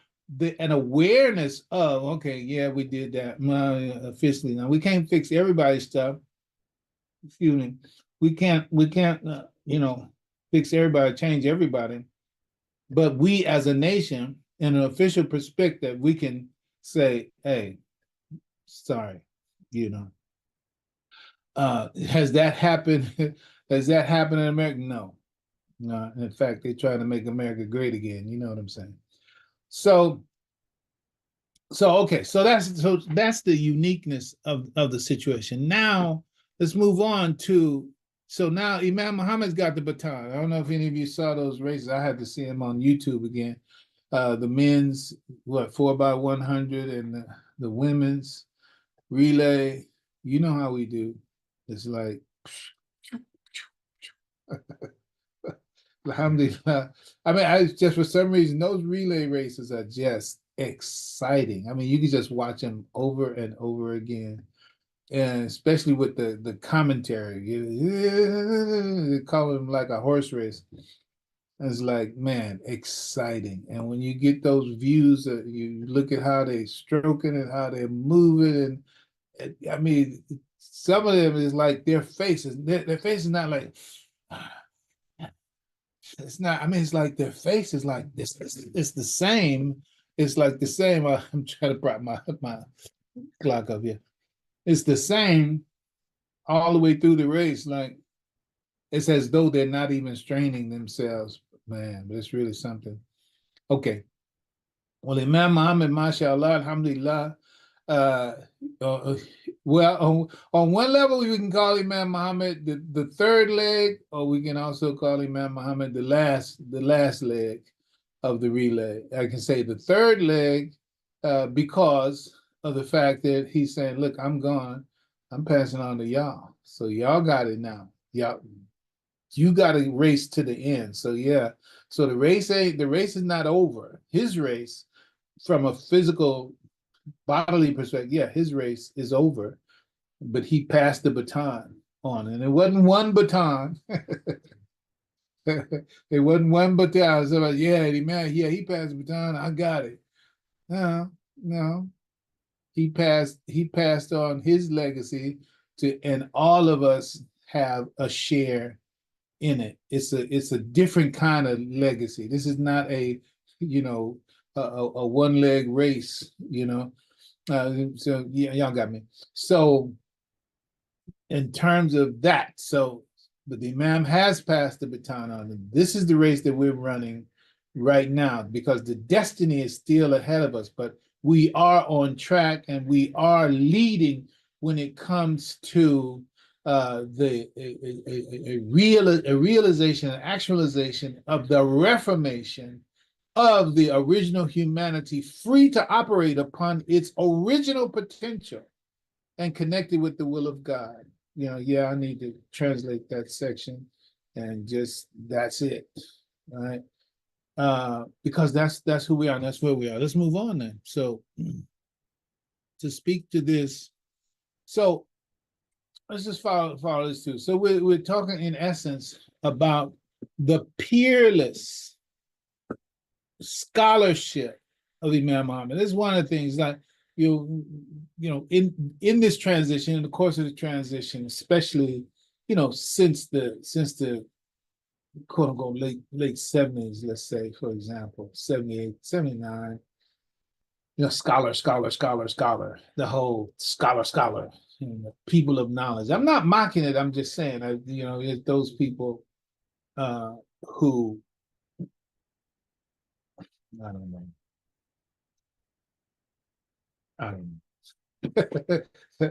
an awareness of, okay, yeah, we did that officially. Now we can't fix everybody's stuff. Excuse me. We can't fix everybody, change everybody. But we as a nation, in an official perspective, we can say, hey, sorry, you know. Has that happened? Has that happened in America? No. No. In fact, they're trying to make America great again. You know what I'm saying? So okay, so that's the uniqueness of the situation. Now let's move on to, so now Imam Muhammad's got the baton. I don't know if any of you saw those races. I had to see him on YouTube again. The men's 4x100 and the women's relay. You know how we do. It's like alhamdulillah. I mean, I just, for some reason, those relay races are just exciting. I mean, you can just watch them over and over again, and especially with the commentary. They call them like a horse race. It's like, man, exciting. And when you get those views, you look at how they stroking and how they're moving, and I mean, some of them is like their faces. Their face is not like. It's not, I mean, it's like their face is like this. It's the same. It's like the same. I'm trying to prop my clock up here. It's the same all the way through the race. Like, it's as though they're not even straining themselves, man. But it's really something. Okay. Well, Imam Muhammad, mashallah, alhamdulillah. Uh, uh, well, on one level, we can call Imam Muhammad the third leg, or we can also call Imam Muhammad the last leg of the relay. I can say the third leg because of the fact that he's saying, look, I'm gone. I'm passing on to y'all. So y'all got it now. Y'all, you got to race to the end. So yeah. So the race is not over. His race, from a physical bodily perspective, yeah, his race is over, but he passed the baton on, and it wasn't one baton. It wasn't one baton. So like, yeah, he passed the baton. I got it. No, no, he passed on his legacy to, and all of us have a share in it. It's a different kind of legacy. This is not a one leg race. So yeah, y'all got me. So in terms of that, but the Imam has passed the baton on him. This is the race that we're running right now because the destiny is still ahead of us, but we are on track and we are leading when it comes to a realization, an actualization of the reformation of the original humanity, free to operate upon its original potential and connected with the will of God. I need to translate that section and just that's it. All right. Because that's who we are, and that's where we are. Let's move on then. So to speak to this, so let's just follow this too. So we're talking in essence about the peerless scholarship of Imam Mohammed. This is one of the things that in this transition, in the course of the transition, especially since the quote unquote late 70s, let's say, for example, 78, 79, scholar, the whole scholar, people of knowledge. I'm not mocking it. I'm just saying, it's those people who, I don't know. I don't know.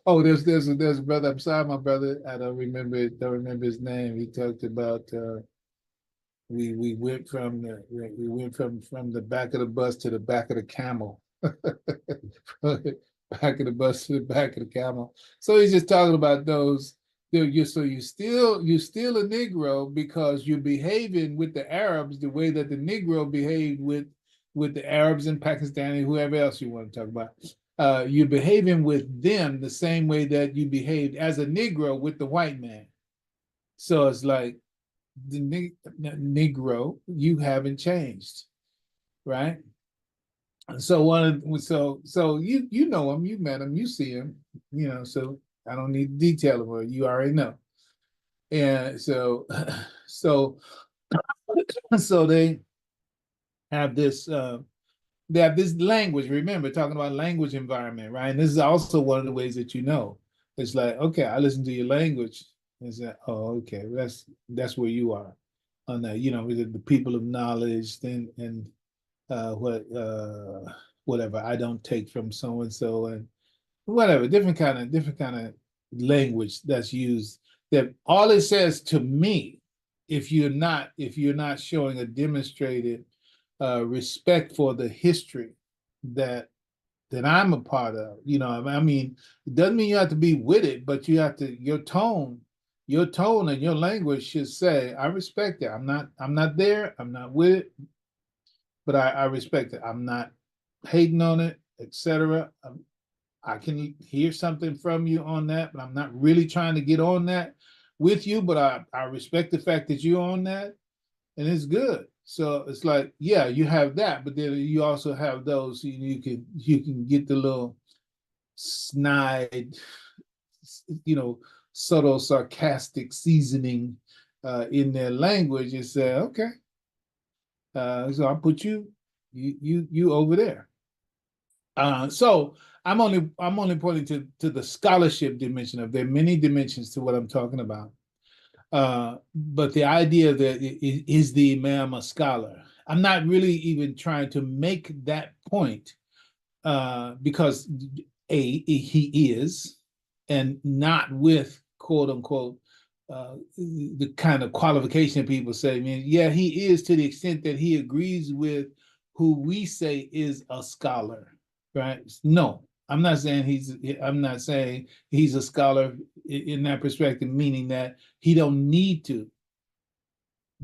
Oh, there's a brother. I'm sorry, my brother. I don't remember his name. He talked about we went from the back of the bus to the back of the camel. Back of the bus to the back of the camel. So he's just talking about those. You still a Negro because you're behaving with the Arabs the way that the Negro behaved with the Arabs and Pakistani, whoever else you want to talk about. You're behaving with them the same way that you behaved as a Negro with the white man. So it's like the Negro, you haven't changed, right? So you know him, you met him, you see him, so I don't need to detail him, or you already know. And so so have this they have this language. Remember, talking about language environment, right? And this is also one of the ways that it's like, okay, I listen to your language and say, oh, okay, that's where you are on that. The people of knowledge, then and whatever I don't take from so and so, and whatever different kind of language that's used. That all it says to me, if you're not showing a demonstrated respect for the history that I'm a part of. I mean, it doesn't mean you have to be with it, but you have to, your tone and your language should say, I respect it. I'm not there, I'm not with it, but I respect it. I'm not hating on it, etc. I can hear something from you on that, but I'm not really trying to get on that with you, but I respect the fact that you're on that, and it's good. So it's like, yeah, you have that, but then you also have those you can get the little snide, subtle sarcastic seasoning in their language and say, okay, so I'll put you over there. So I'm only pointing to the scholarship dimension of there are many dimensions to what I'm talking about. But the idea that is the Imam a scholar? I'm not really even trying to make that point because he is, and not with quote unquote the kind of qualification people say. I mean, yeah, he is to the extent that he agrees with who we say is a scholar, right? No, I'm not saying he's a scholar in that perspective, meaning that he don't need to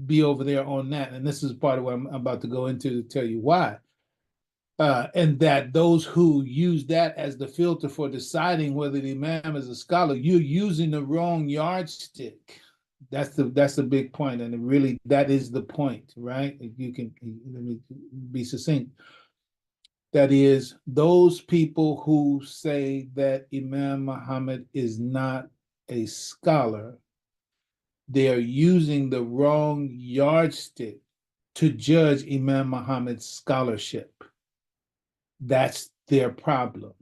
be over there on that. And this is part of what I'm about to go into to tell you why. And that those who use that as the filter for deciding whether the Imam is a scholar, you're using the wrong yardstick. That's the big point, and really that is the point, right? If you can let me be succinct. That is, those people who say that Imam Muhammad is not a scholar, they are using the wrong yardstick to judge Imam Muhammad's scholarship. That's their problem.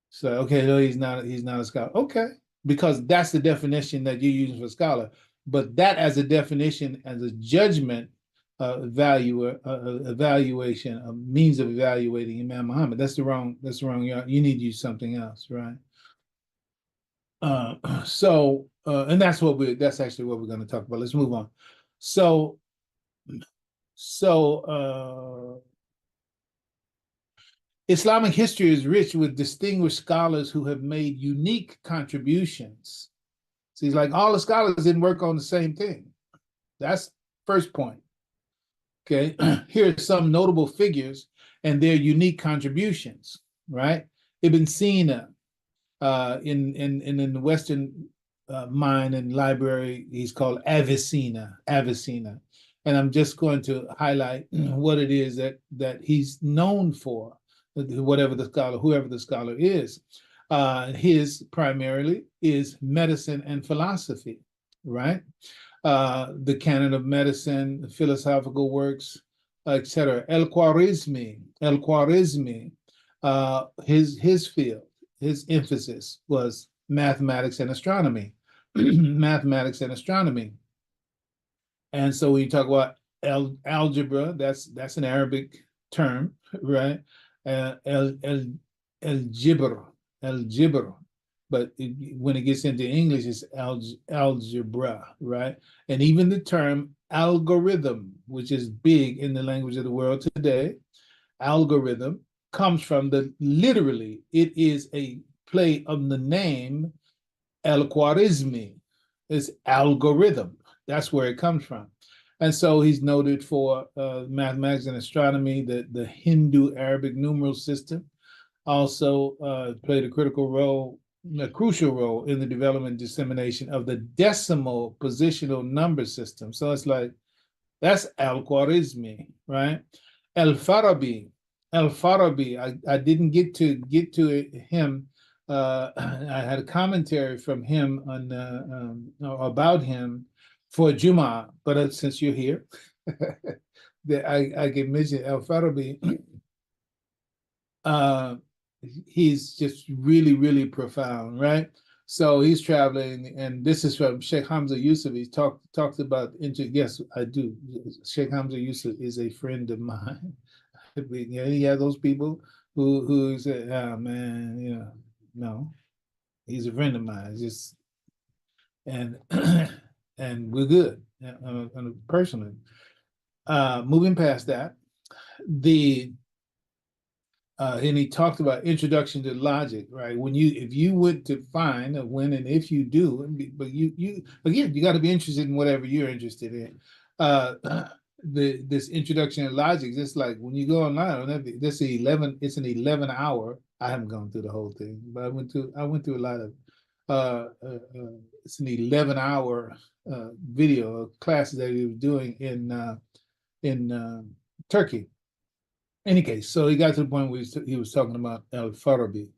So, okay, no, he's not a scholar. Okay, because that's the definition that you're using for scholar. But that as a definition, as a judgment evaluation, a means of evaluating Imam Muhammad, that's the wrong. You need to use something else, right? And that's actually what we're going to talk about. Let's move on. So so Islamic history is rich with distinguished scholars who have made unique contributions. See, it's like all the scholars didn't work on the same thing. That's first point. Okay, here are some notable figures and their unique contributions. Right, Ibn Sina, in the Western mind and library, he's called Avicenna. And I'm just going to highlight what it is that he's known for, whoever the scholar is. His primarily is medicine and philosophy, right? The canon of medicine, philosophical works, etc. El-Khwarizmi, his field, his emphasis was mathematics and astronomy. Mathematics and astronomy. And so when you talk about algebra, that's an Arabic term, right? El-Jibr, El-Jibr. But when it gets into English, it's algebra, right? And even the term algorithm, which is big in the language of the world today, algorithm comes from literally, it is a play of the name El-Khwarizmi. It's algorithm. That's where it comes from. And so he's noted for mathematics and astronomy, the Hindu Arabic numeral system, also played a crucial role in the development and dissemination of the decimal positional number system. So it's like, that's Al-Khwarizmi, right? Al-Farabi. Al-Farabi. I didn't get to him. I had a commentary from him on about him for Juma, but since you're here, that I can mention Al-Farabi. uh, he's just really, really profound, right? So he's traveling, and this is from Sheikh Hamza Yusuf. He talks about yes, I do. Sheikh Hamza Yusuf is a friend of mine. Yeah, he has those people who say, "Oh man, no, he's a friend of mine." Just and and we're good personally. Moving past that, the and he talked about introduction to logic, right? If you went to find a when and if you do, but you again, you got to be interested in whatever you're interested in. Uh, this introduction to logic, just like when you go online, this is 11. It's an 11-hour. I haven't gone through the whole thing, but I went through a lot of. It's an 11-hour video of classes that he was doing in Turkey. Any case, so he got to the point where he was talking about Al-Farabi.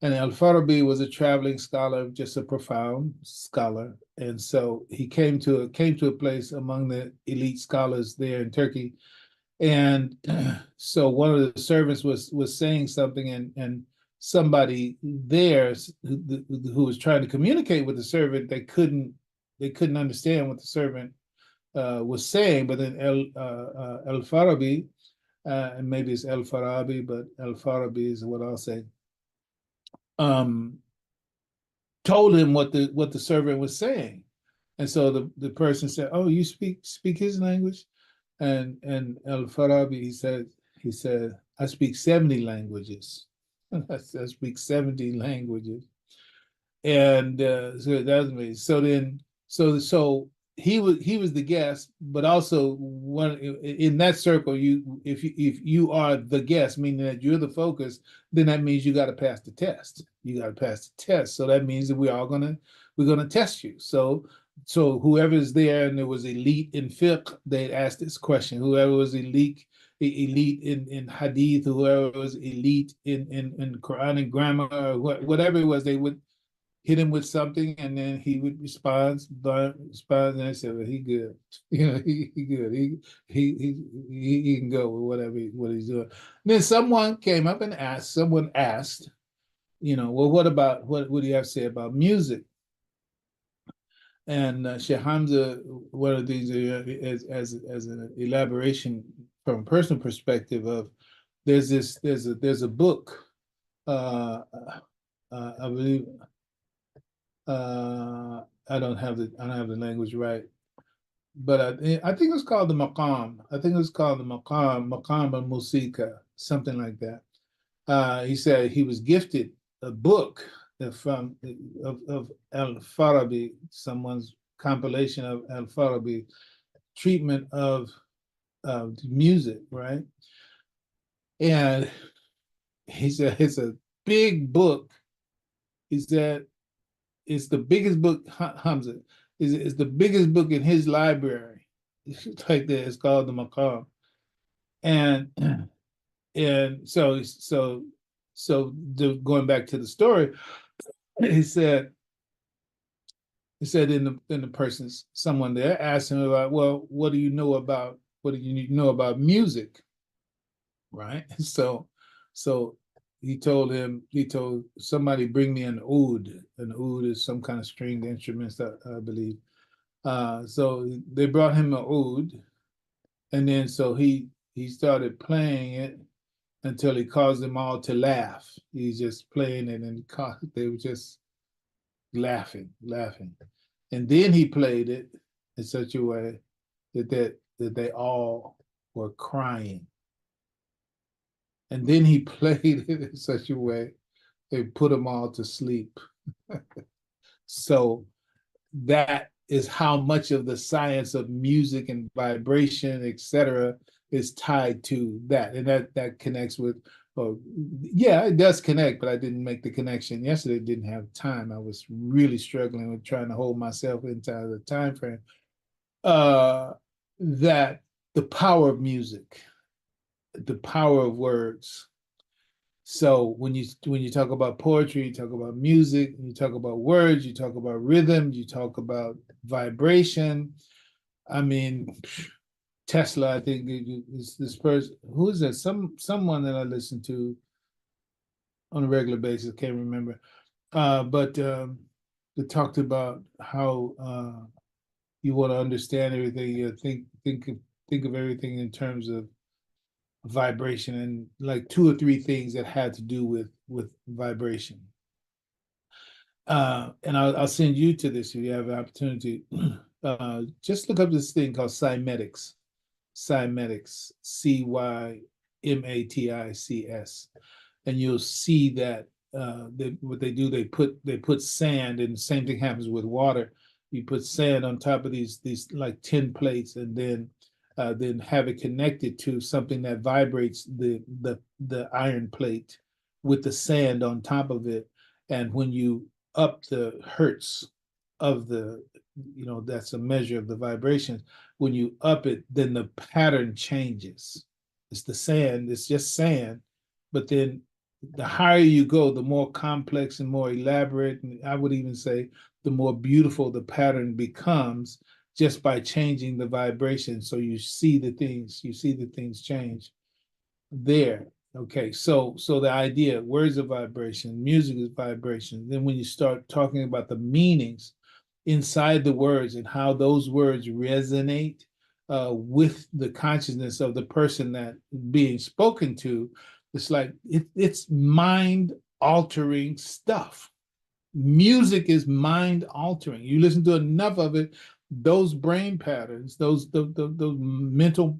And Al-Farabi was a traveling scholar, just a profound scholar. And so he came to a place among the elite scholars there in Turkey. And so one of the servants was saying something, and somebody there who was trying to communicate with the servant, they couldn't understand what the servant was saying. But then Al-Farabi, and maybe it's El Farabi, but El Farabi is what I'll say. Um, Told him what the servant was saying, and so the person said, "Oh, you speak his language," and El Farabi he said, "I speak 70 languages. I speak 70 languages." And so that's amazing. So then, so he was the guest, but also one in that circle. If you are the guest, meaning that you're the focus, then that means you got to pass the test. You got to pass the test. So that means that we're gonna test you. So whoever's there, and there was elite in fiqh, they'd ask this question. Whoever was elite in hadith, whoever was elite in Quranic grammar, or whatever it was, they would hit him with something, and then he would respond, and I said, "Well, he good, he good, he can go with what he's doing." And then someone asked, well, what do you have to say about music? And Sheikh Hamza, one of these as an elaboration from a personal perspective of there's a book, I believe. I don't have the language right, but I think it's called the Maqam. I think it's called the Maqam al Musika, something like that. He said he was gifted a book from of Al Farabi, someone's compilation of Al Farabi treatment of music, right? And he said it's a big book. He said it's the biggest book, Hamza, is the biggest book in his library. Like that, it's called the Maqam. And going back to the story, he said in the person's someone there asked him about, well, what do you know about music? Right? So he told somebody, bring me an oud. An oud is some kind of stringed instruments, I believe. So they brought him an oud, and then so he started playing it until he caused them all to laugh. He's just playing it, and they were just laughing. And then he played it in such a way that they all were crying. And then he played it in such a way they put them all to sleep. So that is how much of the science of music and vibration, etc., is tied to that, and that connects with. Yeah, it does connect, but I didn't make the connection yesterday. Didn't have time. I was really struggling with trying to hold myself inside the time frame. That the power of music, the power of words. So when you talk about poetry, you talk about music, you talk about words, you talk about rhythm, you talk about vibration. I mean, Tesla, I think is this person. Who is that? Someone that I listen to on a regular basis. Can't remember. But they talked about how you want to understand everything. You think of everything in terms of vibration, and like two or three things that had to do with vibration. And I'll send you to this if you have an opportunity. Just look up this thing called cymatics. Cymatics, Cymatics, and you'll see that what they do, they put sand, and the same thing happens with water. You put sand on top of these like tin plates, and then have it connected to something that vibrates the iron plate with the sand on top of it. And when you up the hertz of that's a measure of the vibration. When you up it, then the pattern changes. It's the sand, it's just sand, but then the higher you go, the more complex and more elaborate, and I would even say the more beautiful the pattern becomes just by changing the vibration. So you see the things change there. Okay, so the idea, words are vibration, music is vibration. Then when you start talking about the meanings inside the words and how those words resonate with the consciousness of the person that being spoken to, it's like it's mind altering stuff. Music is mind altering. You listen to enough of it, those brain patterns, those mental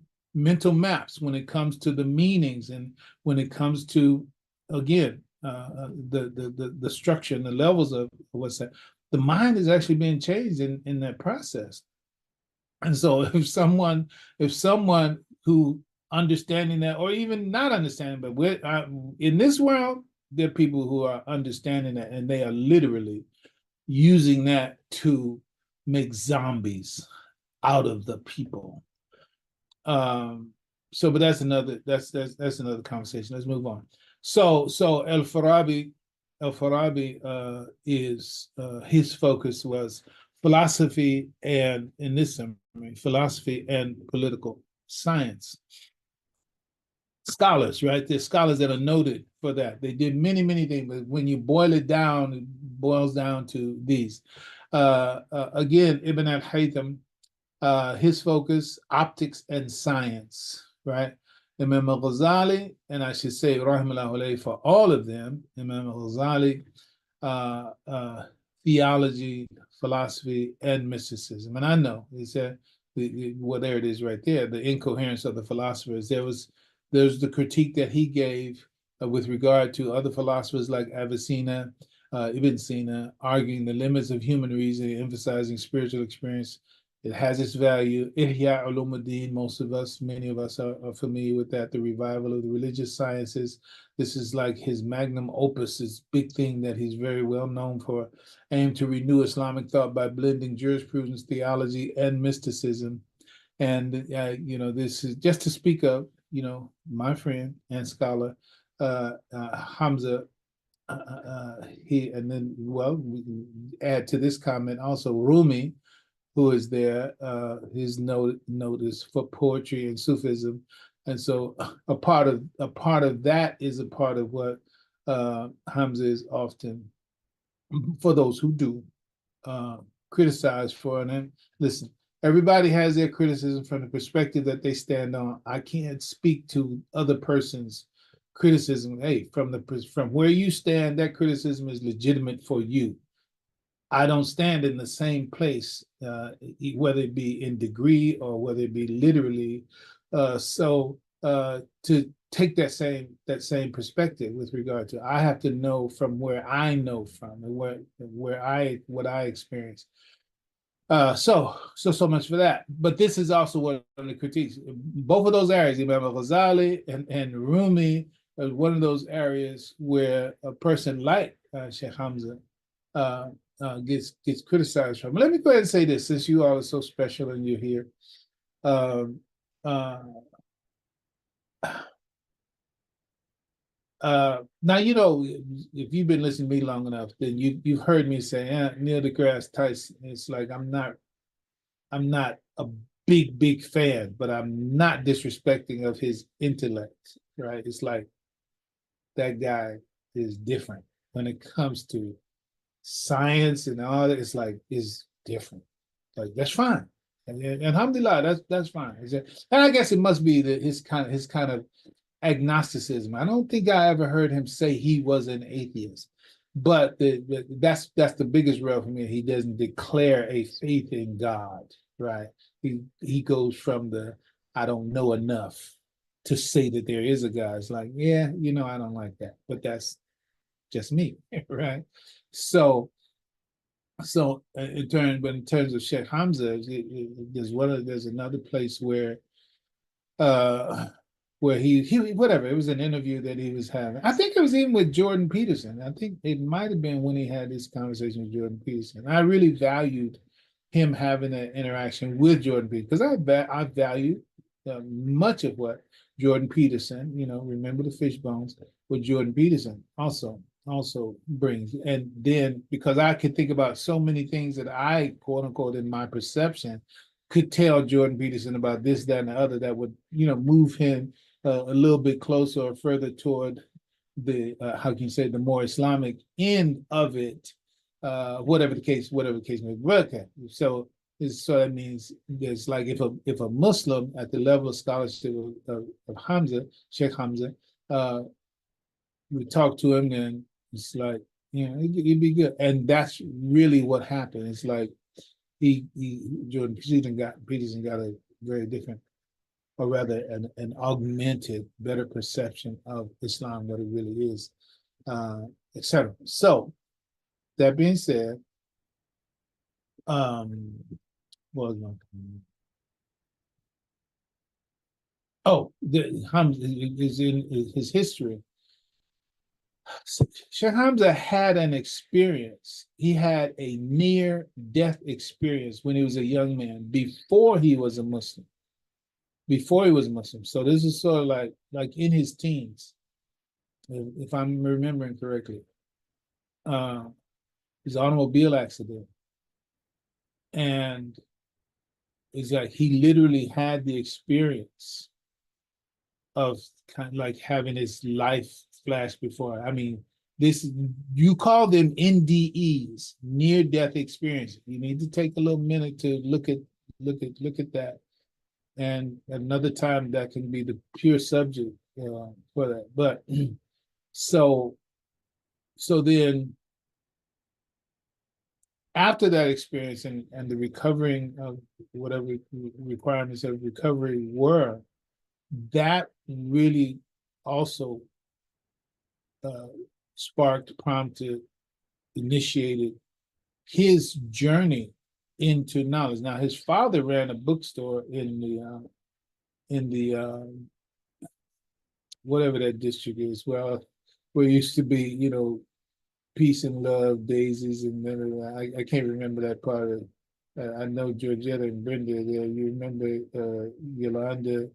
maps when it comes to the meanings, and when it comes to, again, the structure and the levels of what's that, the mind is actually being changed in that process. And so if someone who understanding that, or even not understanding, but in this world, there are people who are understanding that, and they are literally using that to make zombies out of the people. Um, but that's another conversation. Let's move on. So El Farabi is his focus was philosophy, and in this summary, philosophy and political science. Scholars, right? There's scholars that are noted for that. They did many things, but when you boil it down, it boils down to these. Again, Ibn al-Haytham, his focus, optics and science, right? Imam al-Ghazali, and I should say, rahimahullah, for all of them, Imam al-Ghazali, theology, philosophy, and mysticism. And I know, he said, well, there it is right there, the incoherence of the philosophers. There's the critique that he gave with regard to other philosophers like Avicenna, Ibn Sina, arguing the limits of human reason, emphasizing spiritual experience. It has its value. Ihya Ulumuddin, many of us are familiar with that, the revival of the religious sciences. This is like his magnum opus, his big thing that he's very well known for, aimed to renew Islamic thought by blending jurisprudence, theology, and mysticism. And, this is just to speak of, my friend and scholar, Hamza, and then, well, we can add to this comment also Rumi, who is there. His note is for poetry and Sufism, and so a part of that is a part of what Hamza is often, for those who do, criticized for. And then, listen, everybody has their criticism from the perspective that they stand on. I can't speak to other person's criticism. Hey, from where you stand, that criticism is legitimate for you. I don't stand in the same place, whether it be in degree or whether it be literally. To take that same perspective with regard to, I have to know from where I know from, and what I experience. So much for that. But this is also one of the critiques. Both of those areas, Imam al-Ghazali and Rumi, are one of those areas where a person like Sheikh Hamza gets criticized from. Let me go ahead and say this, since you all are so special and you're here. Um, uh, Now you know if you've been listening to me long enough, then you've heard me say Neil deGrasse Tyson. It's like I'm not a big fan, but I'm not disrespecting of his intellect, right? It's like that guy is different when it comes to science and all that. It's like is different. Like that's fine. And alhamdulillah, that's fine. And I guess it must be his kind of agnosticism. I don't think I ever heard him say he was an atheist, but that's the biggest rub for me. He doesn't declare a faith in God, right? He goes from the I don't know enough to say that there is a God. It's like, yeah, I don't like that, but that's just me, right? So in terms of Sheikh Hamza, there's another place uh where he whatever, it was an interview that he was having. I think it was even with Jordan Peterson. I think it might have been when he had this conversation with Jordan Peterson. I really valued him having an interaction with Jordan Peterson because I valued much of what Jordan Peterson, remember the fish bones, what Jordan Peterson also brings. And then because I could think about so many things that I, quote unquote, in my perception, could tell Jordan Peterson about this, that, and the other that would, move him a little bit closer or further toward the how can you say, the more Islamic end of it, whatever the case may be. Okay. So that means there's like if a Muslim at the level of scholarship of Hamza, Sheikh Hamza, we talk to him, then it's like, it'd be good. And that's really what happened. It's like Jordan Peterson got a very different, or rather an augmented, better perception of Islam, what it really is, etc. So that being said, what was my the Hamza is in his history. Sheikh Hamza had an experience. He had a near-death experience when he was a young man before he was a Muslim. So this is sort of like in his teens, if I'm remembering correctly. His automobile accident, and it's like he literally had the experience of kind of like having his life flash before. I mean, this, you call them NDEs, near death experiences. You need to take a little minute to look at that. And another time that can be the pure subject for that. But so then after that experience and the recovering of whatever requirements of recovery were, that really also sparked, prompted, initiated his journey into knowledge. Now, his father ran a bookstore in the whatever that district is. Well, where it used to be, peace and love, daisies, and then I can't remember that part of. I know Georgetta and Brenda there. You remember Yolanda?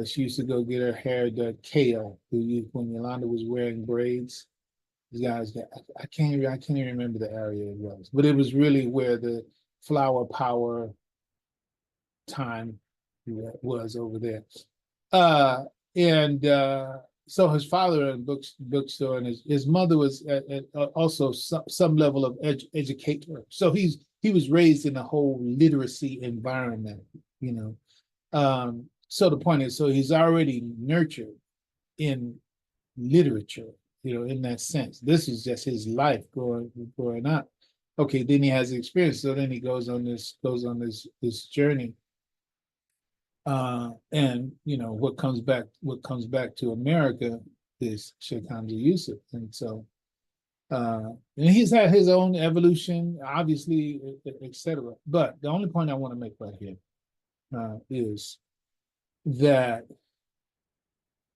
She used to go get her hair done. Kale, when Yolanda was wearing braids. These guys, I can't even remember the area it was, but it was really where the flower power time was over there. And so his father in a bookstore, and his mother was also some level of educator. So he was raised in a whole literacy environment, you know. So the point is, so he's already nurtured in literature, in that sense. This is just his life growing up. Okay, then he has experience. So then he goes on this journey. And what comes back to America is Sheikh Hamza Yusuf. And so and he's had his own evolution, obviously, etc. But the only point I want to make right here is that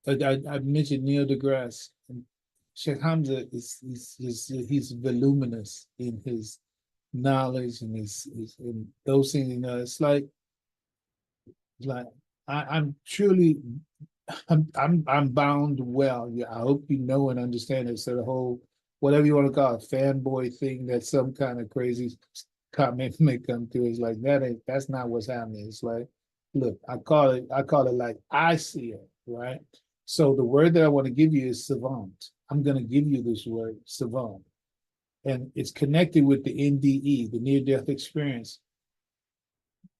I mentioned Neil deGrasse. Sheikh Hamza he's voluminous in his knowledge and his in those things. It's like I'm truly I'm bound well. Yeah, I hope you know and understand it. So the whole whatever you want to call it, fanboy thing that some kind of crazy comment may come through is like that's not what's happening. It's like, look, I call it like I see it, right? So the word that I want to give you is savant. I'm gonna give you this word, savant. And it's connected with the NDE, the near-death experience.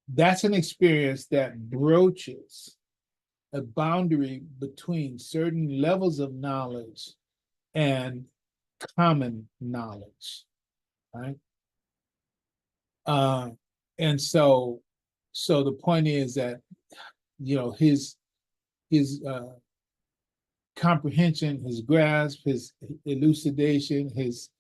That's an experience that broaches a boundary between certain levels of knowledge and common knowledge, right? Uh, and so the point is that his comprehension, his grasp, his elucidation, his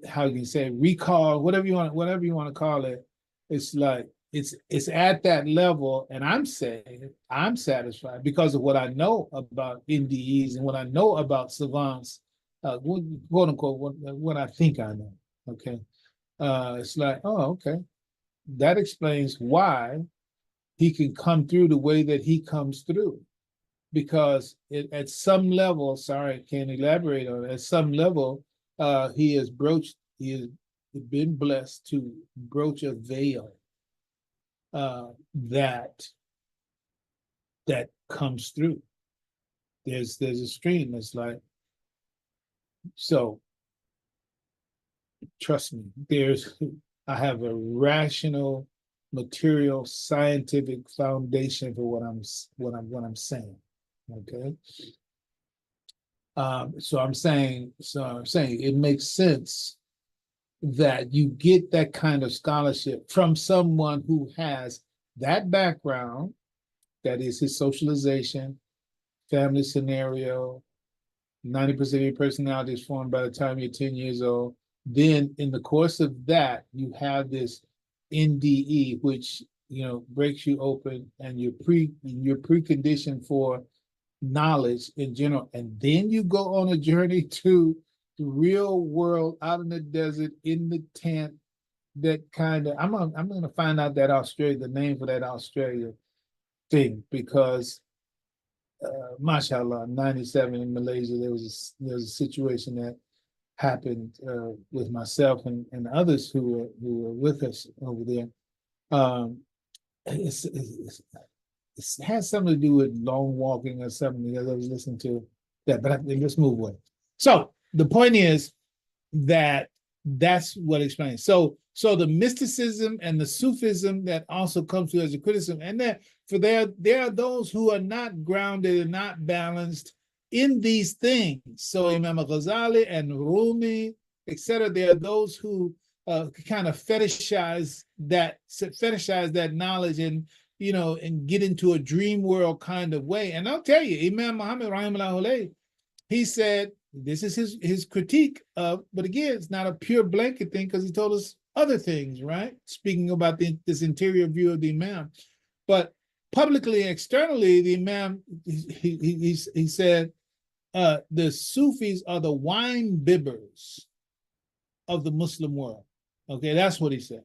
how you can say recall, whatever you want to call it. It's like it's at that level, and I'm saying I'm satisfied because of what I know about NDEs and what I know about savants, quote unquote, what I think I know. Okay, it's like, oh, okay, that explains why he can come through the way that he comes through because at some level, sorry, I can't elaborate on it. At some level, he has been blessed to broach a veil uh, that that comes through. There's a stream that's like, so trust me, I have a rational, material, scientific foundation for what I'm saying. Okay. So I'm saying it makes sense that you get that kind of scholarship from someone who has that background, that is his socialization, family scenario, 90% of your personality is formed by the time you're 10 years old. Then in the course of that, you have this NDE, which breaks you open and you're preconditioned for knowledge in general. And then you go on a journey to the real world out in the desert, in the tent, that kind of I'm gonna find out that Australia, the name for that Australia thing, because mashallah, 97 in Malaysia, there was a situation that happened with myself and others who were with us over there. Um, it has something to do with long walking or something that I was listening to that, but let's move on. So the point is that that's what explains. So the mysticism and the Sufism that also comes to as a criticism, and that for there are those who are not grounded and not balanced in these things. So Imam Ghazali and Rumi, etc. There are those who kind of fetishize that knowledge and and get into a dream world kind of way. And I'll tell you, Imam Mohammed rahimahullah, he said this is his critique of, but again, it's not a pure blanket thing because he told us other things, right? Speaking about this interior view of the Imam, but publicly and externally, the Imam he said the Sufis are the wine bibbers of the Muslim world. Okay, that's what he said.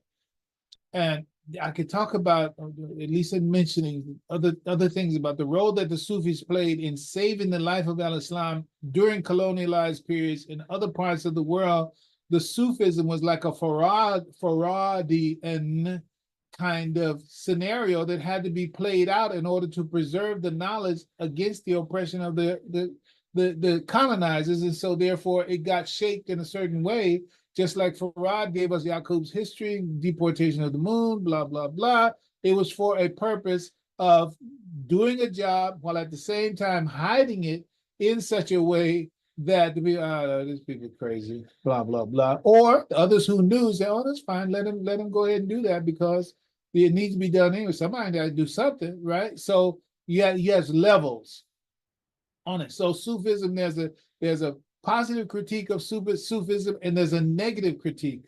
And I could talk about, at least in mentioning other things about the role that the Sufis played in saving the life of al-Islam during colonialized periods in other parts of the world. The Sufism was like a Faradian kind of scenario that had to be played out in order to preserve the knowledge against the oppression of the colonizers. And so therefore it got shaped in a certain way, just like Farad gave us Yaqub's history, deportation of the moon, blah, blah, blah. It was for a purpose of doing a job while at the same time hiding it in such a way that to be, these people are crazy, blah, blah, blah. Or others who knew say, oh, that's fine, let him go ahead and do that because it needs to be done anyway. Somebody got to do something, right? So he has levels on it. So Sufism, there's a positive critique of Sufism, and there's a negative critique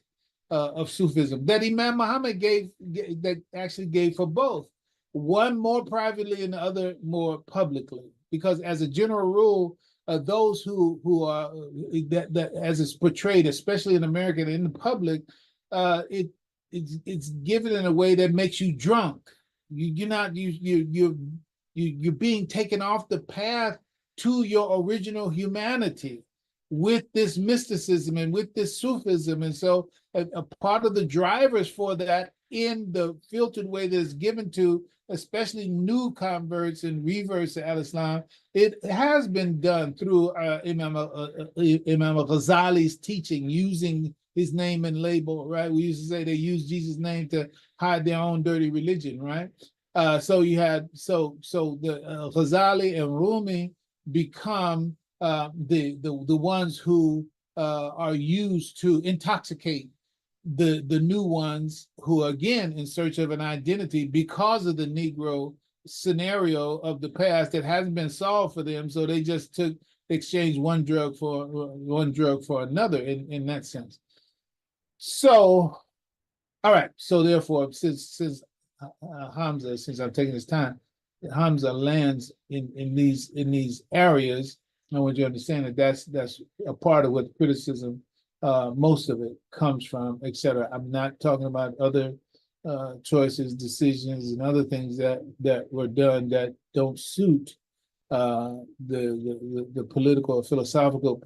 of Sufism that Imam Muhammad that actually gave for both. One more privately and the other more publicly. Because as a general rule, those who are that as it's portrayed, especially in America and in the public, it's given in a way that makes you drunk. You're You're being taken off the path to your original humanity with this mysticism and with this Sufism. And so a part of the drivers for that in the filtered way that is given to especially new converts and reverts to al-Islam, it has been done through Imam Ghazali's teaching, using his name and label, right? We used to say they use Jesus' name to hide their own dirty religion, right? So you had the Ghazali and Rumi become the ones who are used to intoxicate the new ones who are again in search of an identity because of the Negro scenario of the past that hasn't been solved for them. So they just exchanged one drug for another in that sense. So, all right. So therefore, since Hamza, since I'm taking this time, Hamza lands in these areas. I want you to understand that that's a part of what criticism, most of it comes from, etc. I'm not talking about other choices, decisions, and other things that were done that don't suit the political or philosophical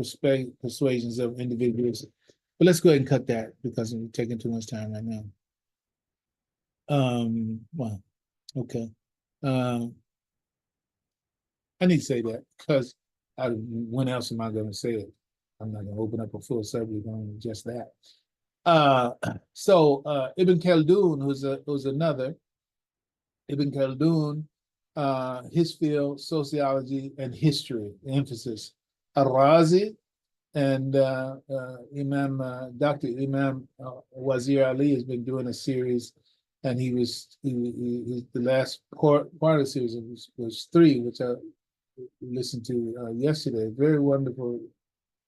persuasions of individuals. But let's go ahead and cut that because we're taking too much time right now. Well, okay. I need to say that because when else am I going to say it? I'm not going to open up a full subject on just that. So Ibn Khaldun was another. Ibn Khaldun, his field, sociology and history, emphasis. Al-Razi and Dr. Imam Wazir Ali has been doing a series, and he the last part of the series was 3, which I listened to yesterday. Very wonderful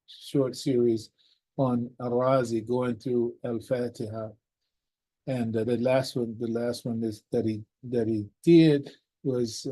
short series on Al-Razi going through Al-Fatiha. And the last one that he did was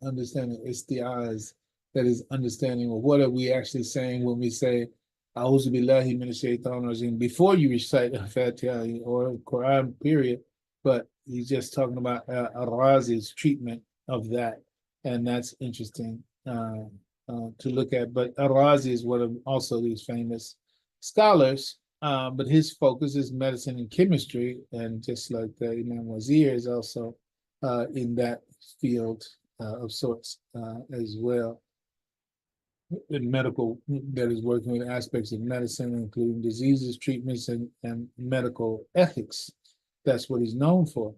understanding istiaz, that is understanding, well, what are we actually saying when we say A'udhu billahi minash shaitanir rajim before you recite Al-Fatiha or Quran, period. But he's just talking about Al-Razi's treatment of that, and that's interesting to look at. But Al-Razi is one of also these famous scholars, but his focus is medicine and chemistry, and just like Imam Wazir is also in that field of sorts as well. In medical, that is working with aspects of medicine, including diseases, treatments, and medical ethics. That's what he's known for.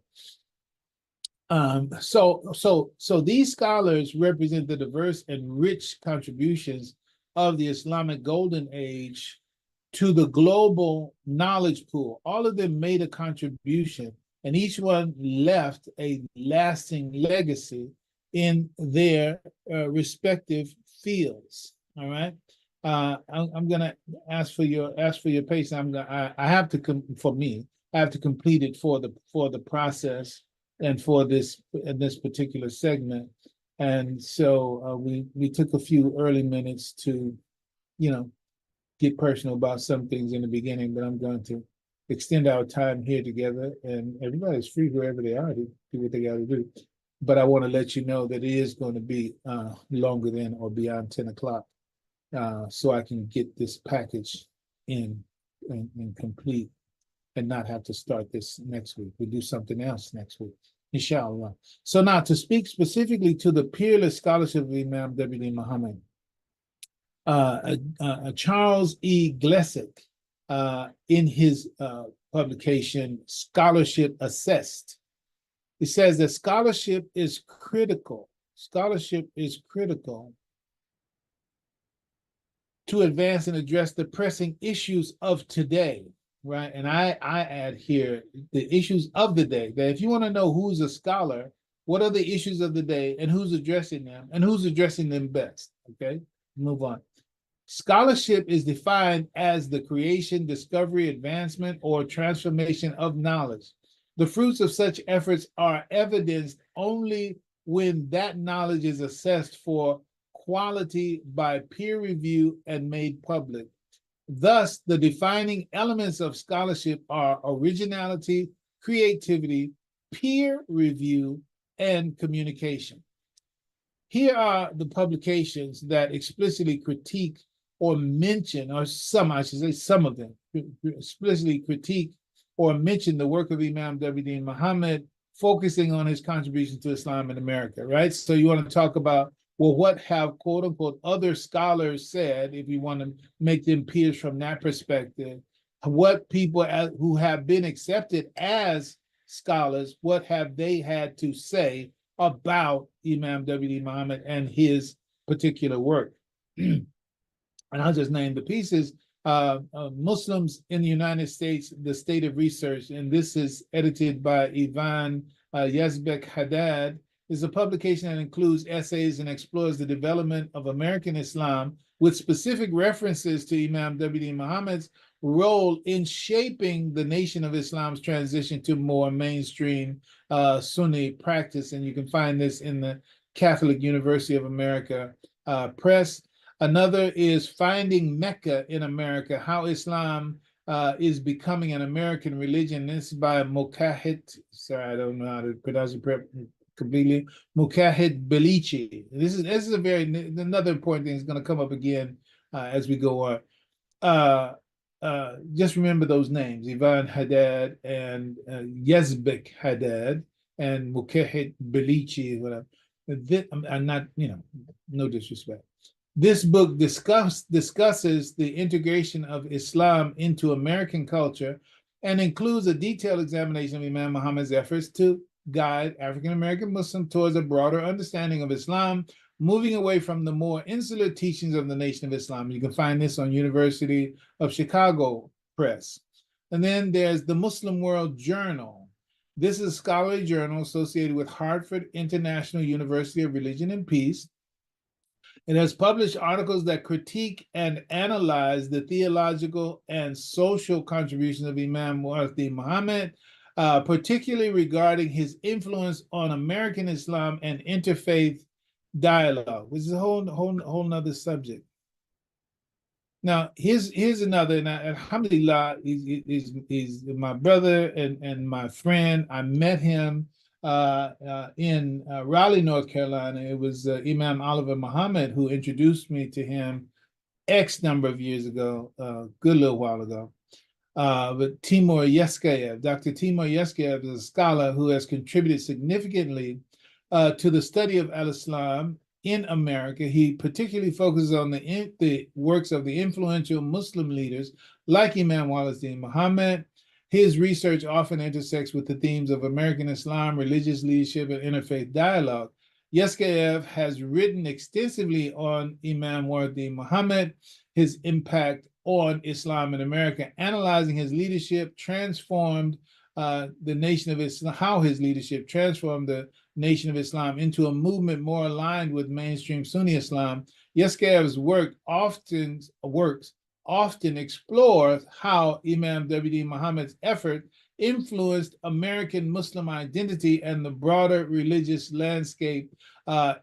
So these scholars represent the diverse and rich contributions of the Islamic Golden Age to the global knowledge pool. All of them made a contribution, and each one left a lasting legacy in their respective fields. All right. I'm gonna ask for your patience. I have to I have to complete it for the process and for this particular segment. And so we took a few early minutes to, get personal about some things in the beginning, but I'm going to extend our time here together, and everybody's free wherever they are to do what they got to do. But I want to let you know that it is going to be longer than or beyond 10 o'clock, so I can get this package in and complete and not have to start this next week. We'll do something else next week, inshallah. So now to speak specifically to the Peerless scholarship of Imam W.D. Mohammed, Charles E. Glessick, in his publication, Scholarship Assessed, he says that scholarship is critical. Scholarship is critical to advance and address the pressing issues of today, right? And I add here the issues of the day, that if you want to know who's a scholar, what are the issues of the day and who's addressing them and who's addressing them best, okay? Move on. Scholarship is defined as the creation, discovery, advancement, or transformation of knowledge. The fruits of such efforts are evidenced only when that knowledge is assessed for quality by peer review and made public. Thus, the defining elements of scholarship are originality, creativity, peer review, and communication. Here are the publications that explicitly critique or mention, or some, I should say, some of them explicitly critique or mention the work of Imam W.D. Muhammad, focusing on his contribution to Islam in America, right? So you want to talk about, well, what have quote unquote other scholars said, if you want to make them peers from that perspective, what people who have been accepted as scholars, what have they had to say about Imam W.D. Muhammad and his particular work? And I'll just name the pieces. Muslims in the United States, the State of Research, and this is edited by Ivan Yazbek Haddad, is a publication that includes essays and explores the development of American Islam with specific references to Imam W.D. Muhammad's role in shaping the Nation of Islam's transition to more mainstream Sunni practice. And you can find this in the Catholic University of America Press. Another is Finding Mecca in America, How Islam is Becoming an American Religion. This is by Mokahit, sorry, I don't know how to pronounce it completely, Mokahit Belichi. This is a very, another important thing is going to come up again as we go on. Just remember those names, Ivan Haddad and Yazbek Haddad and Mokahit Belichi, whatever. I'm not, no disrespect. This book discusses the integration of Islam into American culture and includes a detailed examination of Imam Muhammad's efforts to guide African American Muslims towards a broader understanding of Islam, moving away from the more insular teachings of the Nation of Islam. You can find this on University of Chicago Press. And then there's the Muslim World Journal. This is a scholarly journal associated with Hartford International University of Religion and Peace. It has published articles that critique and analyze the theological and social contributions of Imam W.D. Muhammad, particularly regarding his influence on American Islam and interfaith dialogue, which is a whole nother subject. Now, here's another, and alhamdulillah, he's my brother and my friend. I met him in Raleigh, North Carolina. It was Imam Oliver Muhammad who introduced me to him X number of years ago, good little while ago. But Timur Yeskayev, Dr. Timur Yeskayev is a scholar who has contributed significantly to the study of al-Islam in America. He particularly focuses on the works of the influential Muslim leaders like Imam W.D. Muhammad. His research often intersects with the themes of American Islam, religious leadership, and interfaith dialogue. Yeskayev has written extensively on Imam W.D. Muhammad, his impact on Islam in America, analyzing his leadership transformed the Nation of Islam, how his leadership transformed the Nation of Islam into a movement more aligned with mainstream Sunni Islam. Yeskayev's work often explores how Imam W.D. Muhammad's effort influenced American Muslim identity and the broader religious landscape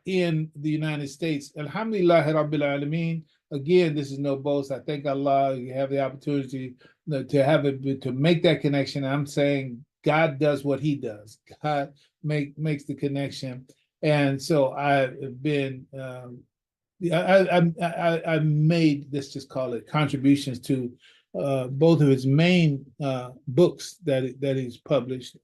in the United States. Alhamdulillah Rabbil Alameen. Again, this is no boast. I thank Allah you have the opportunity to make that connection. I'm saying God does what he does. God makes the connection. And so I've been I made, let's just call it, contributions to both of his main books that he's published.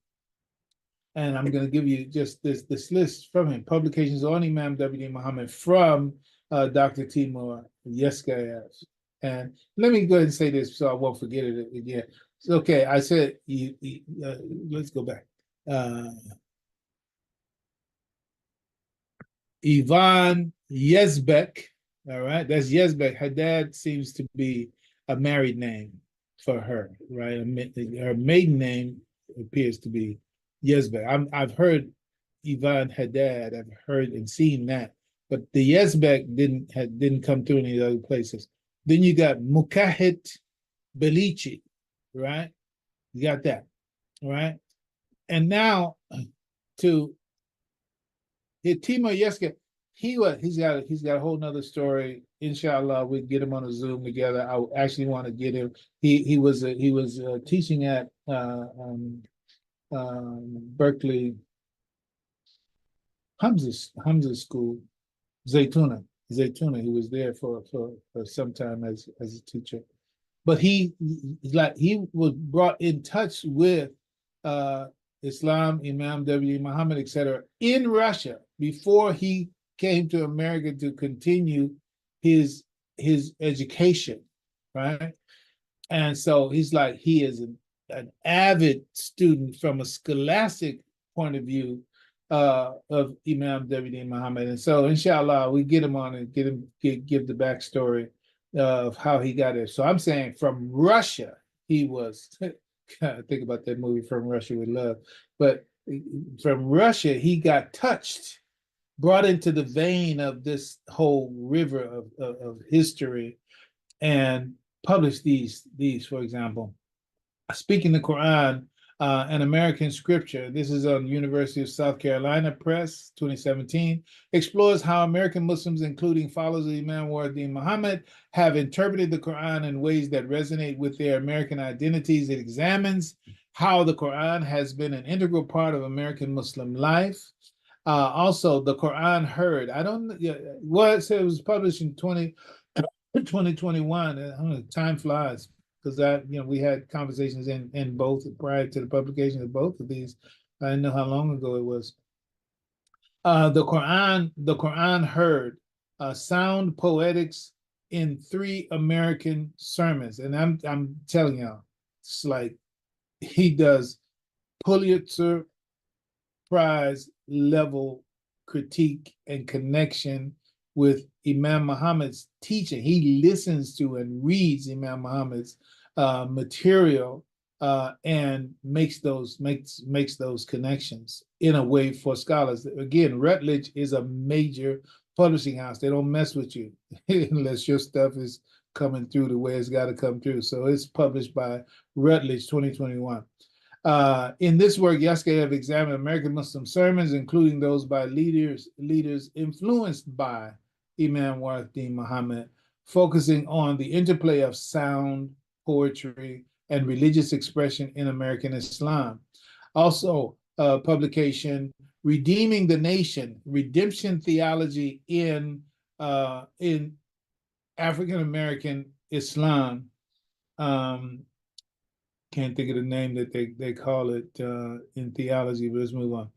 And I'm going to give you just this list from him: publications on Imam W.D. Muhammad from Dr. Timur Yeskayev. And let me go ahead and say this so I won't forget it again. So, okay, I said, let's go back. Ivan Yazbek, all right, that's Yazbek. Haddad seems to be a married name for her, right? Her maiden name appears to be Yazbek. I've heard Ivan Haddad, I've heard and seen that, but the Yazbek didn't come through any other places. Then you got Mukahit Belichi, right? You got that, right? And now to Timur Yeskayev, he's got a whole nother story. Inshallah, we'll get him on a Zoom together. I actually want to get him. He was teaching at Berkeley Hamza School, Zaytuna. Zaytuna, he was there for some time as a teacher. But he was brought in touch with uh, Islam, Imam W. Muhammad, etc., in Russia before he came to America to continue his his education, right? And so he is an avid student from a scholastic point of view of Imam W.D. Muhammad. And so, inshallah, we get him on and give the backstory of how he got it. So I'm saying from Russia, he was, think about that movie From Russia with Love, but from Russia, he got touched, brought into the vein of this whole river of history and published these, for example, Speaking the Quran, an American Scripture. This is on University of South Carolina Press, 2017. Explores how American Muslims, including followers of Imam Waruddin Muhammad, have interpreted the Quran in ways that resonate with their American identities. It examines how the Quran has been an integral part of American Muslim life. Also, the Quran Heard. I don't, well, it said it was published in 2021. I don't know, time flies because we had conversations in both prior to the publication of both of these. I didn't know how long ago it was. The Quran Heard, sound poetics in 3 American sermons, and I'm telling y'all, it's like he does Pulitzer Prize level critique and connection with Imam Muhammad's teaching. He listens to and reads Imam Muhammad's material and makes those connections in a way for scholars. Again, Routledge is a major publishing house. They don't mess with you unless your stuff is coming through the way it's got to come through. So it's published by Routledge 2021. In this work, Yaske have examined American Muslim sermons, including those by leaders influenced by Imam Waruddin Muhammad, focusing on the interplay of sound, poetry, and religious expression in American Islam. Also, publication Redeeming the Nation: Redemption Theology in African American Islam. Can't think of the name that they call it in theology, but let's move on.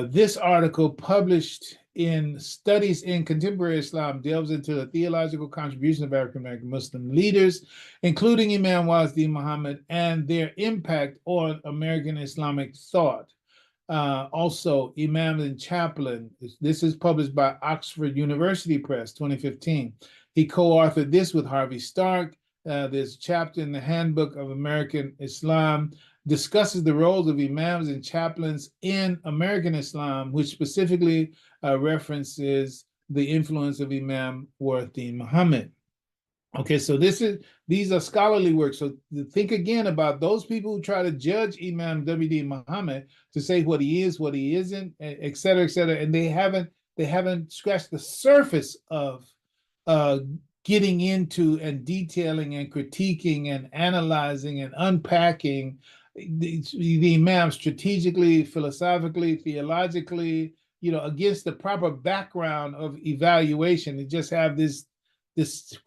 This article, published in Studies in Contemporary Islam, delves into the theological contribution of African American Muslim leaders, including Imam Waruddin Muhammad, and their impact on American Islamic thought. Also, Imam and Chaplain. This is published by Oxford University Press, 2015. He co-authored this with Harvey Stark. There's a chapter in the Handbook of American Islam discusses the roles of imams and chaplains in American Islam, which specifically references the influence of Imam Waruddin Muhammad. Okay, so these are scholarly works. So think again about those people who try to judge Imam W.D. Muhammad to say what he is, what he isn't, et cetera, and they haven't scratched the surface of getting into and detailing and critiquing and analyzing and unpacking the Imam strategically, philosophically, theologically, against the proper background of evaluation. They just have this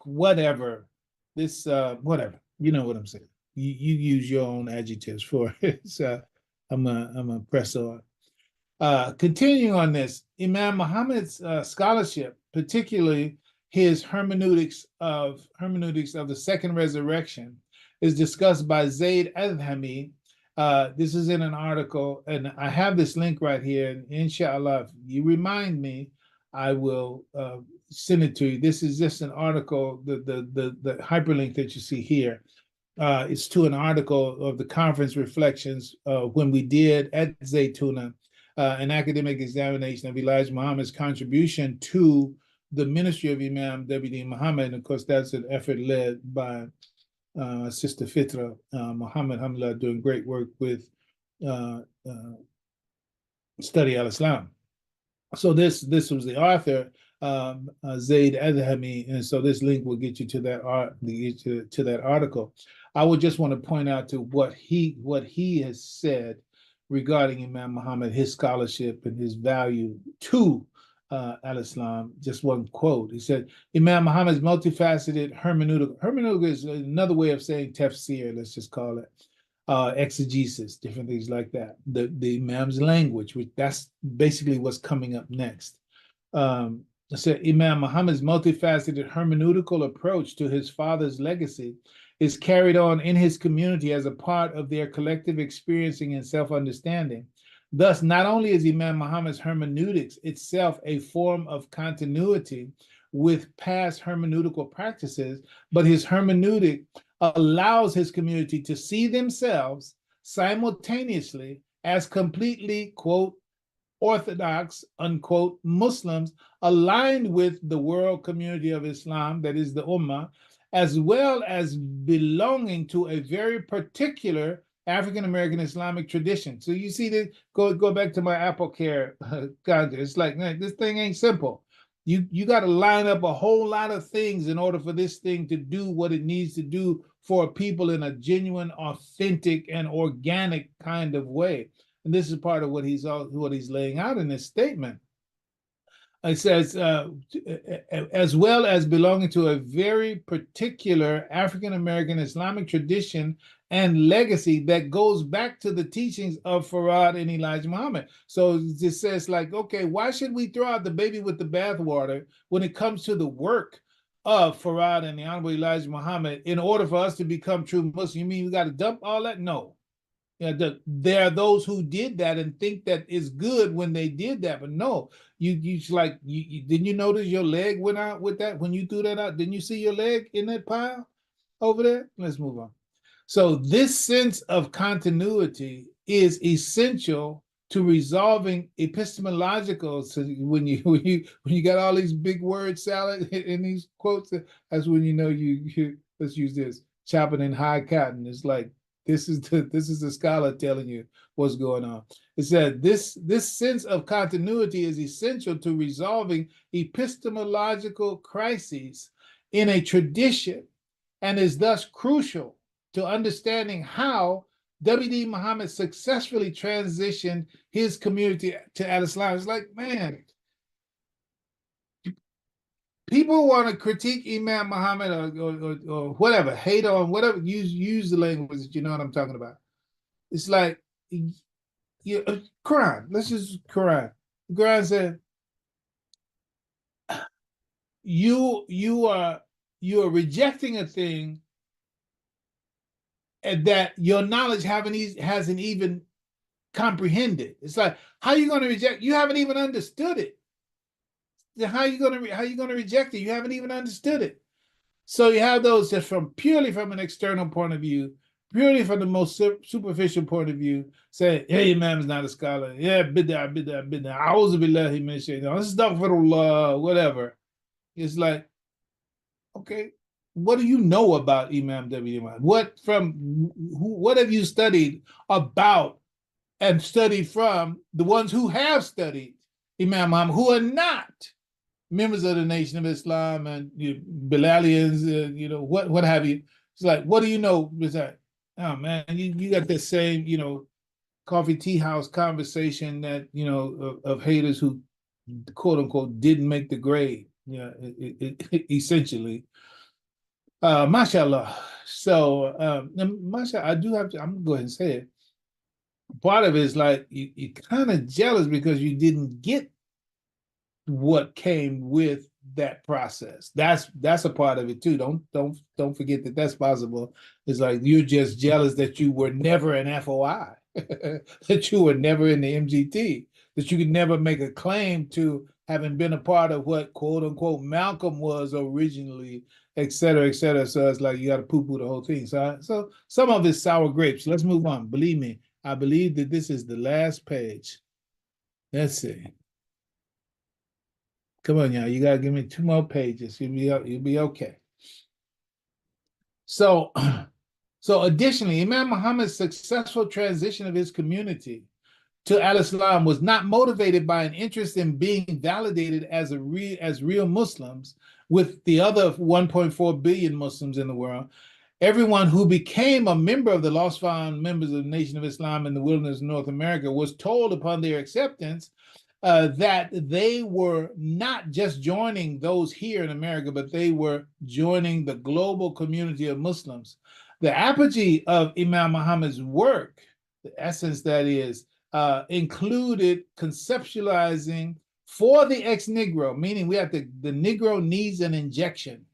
whatever, whatever. You know what I'm saying. You use your own adjectives for it. So I'm gonna press on. Continuing on this, Imam Muhammad's scholarship, particularly his hermeneutics of the second resurrection, is discussed by Zaid Adhami. This is in an article, and I have this link right here. And inshallah, if you remind me, I will send it to you. This is just an article, the hyperlink that you see here. It's to an article of the conference reflections when we did at Zaytuna an academic examination of Elijah Muhammad's contribution to the ministry of Imam W.D. Muhammad. And of course, that's an effort led by Sister Fitra Muhammad, alhamdulillah, doing great work with Study al-Islam. So this was the author, Zaid Adhami, and so this link will get you to that article. I would just want to point out to what he has said regarding Imam Muhammad, his scholarship and his value to al-Islam. Just one quote. He said, Imam Muhammad's multifaceted hermeneutic. Hermeneutic is another way of saying tafsir, let's just call it. Exegesis, different things like that. The Imam's language, which that's basically what's coming up next. So Imam Muhammad's multifaceted hermeneutical approach to his father's legacy is carried on in his community as a part of their collective experiencing and self-understanding. Thus, not only is Imam Muhammad's hermeneutics itself a form of continuity with past hermeneutical practices, but his hermeneutic allows his community to see themselves simultaneously as completely, quote, orthodox, unquote, Muslims aligned with the world community of Islam, that is the Ummah, as well as belonging to a very particular African-American Islamic tradition. So you see that, go back to my Apple Care content. It's like, man, this thing ain't simple. You got to line up a whole lot of things in order for this thing to do what it needs to do for people in a genuine, authentic, and organic kind of way. And this is part of what he's laying out in this statement. It says, as well as belonging to a very particular African-American Islamic tradition and legacy that goes back to the teachings of Farad and Elijah Muhammad. So it just says like, okay, why should we throw out the baby with the bathwater when it comes to the work of Farad and the Honorable Elijah Muhammad in order for us to become true Muslims? You mean we got to dump all that? No. Yeah, there are those who did that and think that it's good when they did that, but no, you like didn't you notice your leg went out with that when you threw that out? Didn't you see your leg in that pile over there? Let's move on. So this sense of continuity is essential to resolving epistemological. So when you got all these big word salad in these quotes, that's when you know you let's use this chopping in high cotton. It's like this is the scholar telling you what's going on. It said this sense of continuity is essential to resolving epistemological crises in a tradition and is thus crucial to understanding how W.D. Muhammad successfully transitioned his community to al-Islam. It's like, man, people want to critique Imam Muhammad or whatever, hate on whatever, use the language that you know what I'm talking about. It's like, Quran, let's just Quran. Quran said, you are rejecting a thing that your knowledge hasn't even comprehended. It's like, how are you going to reject? You haven't even understood it. How are you going to reject it? You haven't even understood it. So you have those that purely from an external point of view, purely from the most superficial point of view, say, hey, Imam is not a scholar. Yeah, bid'ah. A'udhu billahi min shaitan. Astaghfirullah, whatever. It's like, okay, what do you know about Imam W. Muhammad? What have you studied about and studied from the ones who have studied Imam Muhammad, who are not members of the Nation of Islam and Bilalians, what have you? It's like, what do you know? It's like, oh man, you got that same, coffee tea house conversation that, of haters who, quote unquote, didn't make the grade, essentially. Mashallah. So, mashallah, I do have to, I'm gonna go ahead and say it. Part of it is like, you're kind of jealous because you didn't get what came with that process. That's a part of it too. Don't forget that that's possible. It's like you're just jealous that you were never an FOI, that you were never in the MGT, that you could never make a claim to having been a part of what quote unquote Malcolm was originally, et cetera, et cetera. So it's like you got to poo-poo the whole thing. So some of it's sour grapes. Let's move on. Believe me, I believe that this is the last page. Let's see. Come on, y'all. You gotta give me 2 more pages. You'll be okay. So additionally, Imam Muhammad's successful transition of his community to al-Islam was not motivated by an interest in being validated as real Muslims with the other 1.4 billion Muslims in the world. Everyone who became a member of the lost found members of the Nation of Islam in the wilderness of North America was told upon their acceptance that they were not just joining those here in America, but they were joining the global community of Muslims. The apogee of Imam Muhammad's work, the essence that is, included conceptualizing for the ex-Negro, meaning the Negro needs an injection,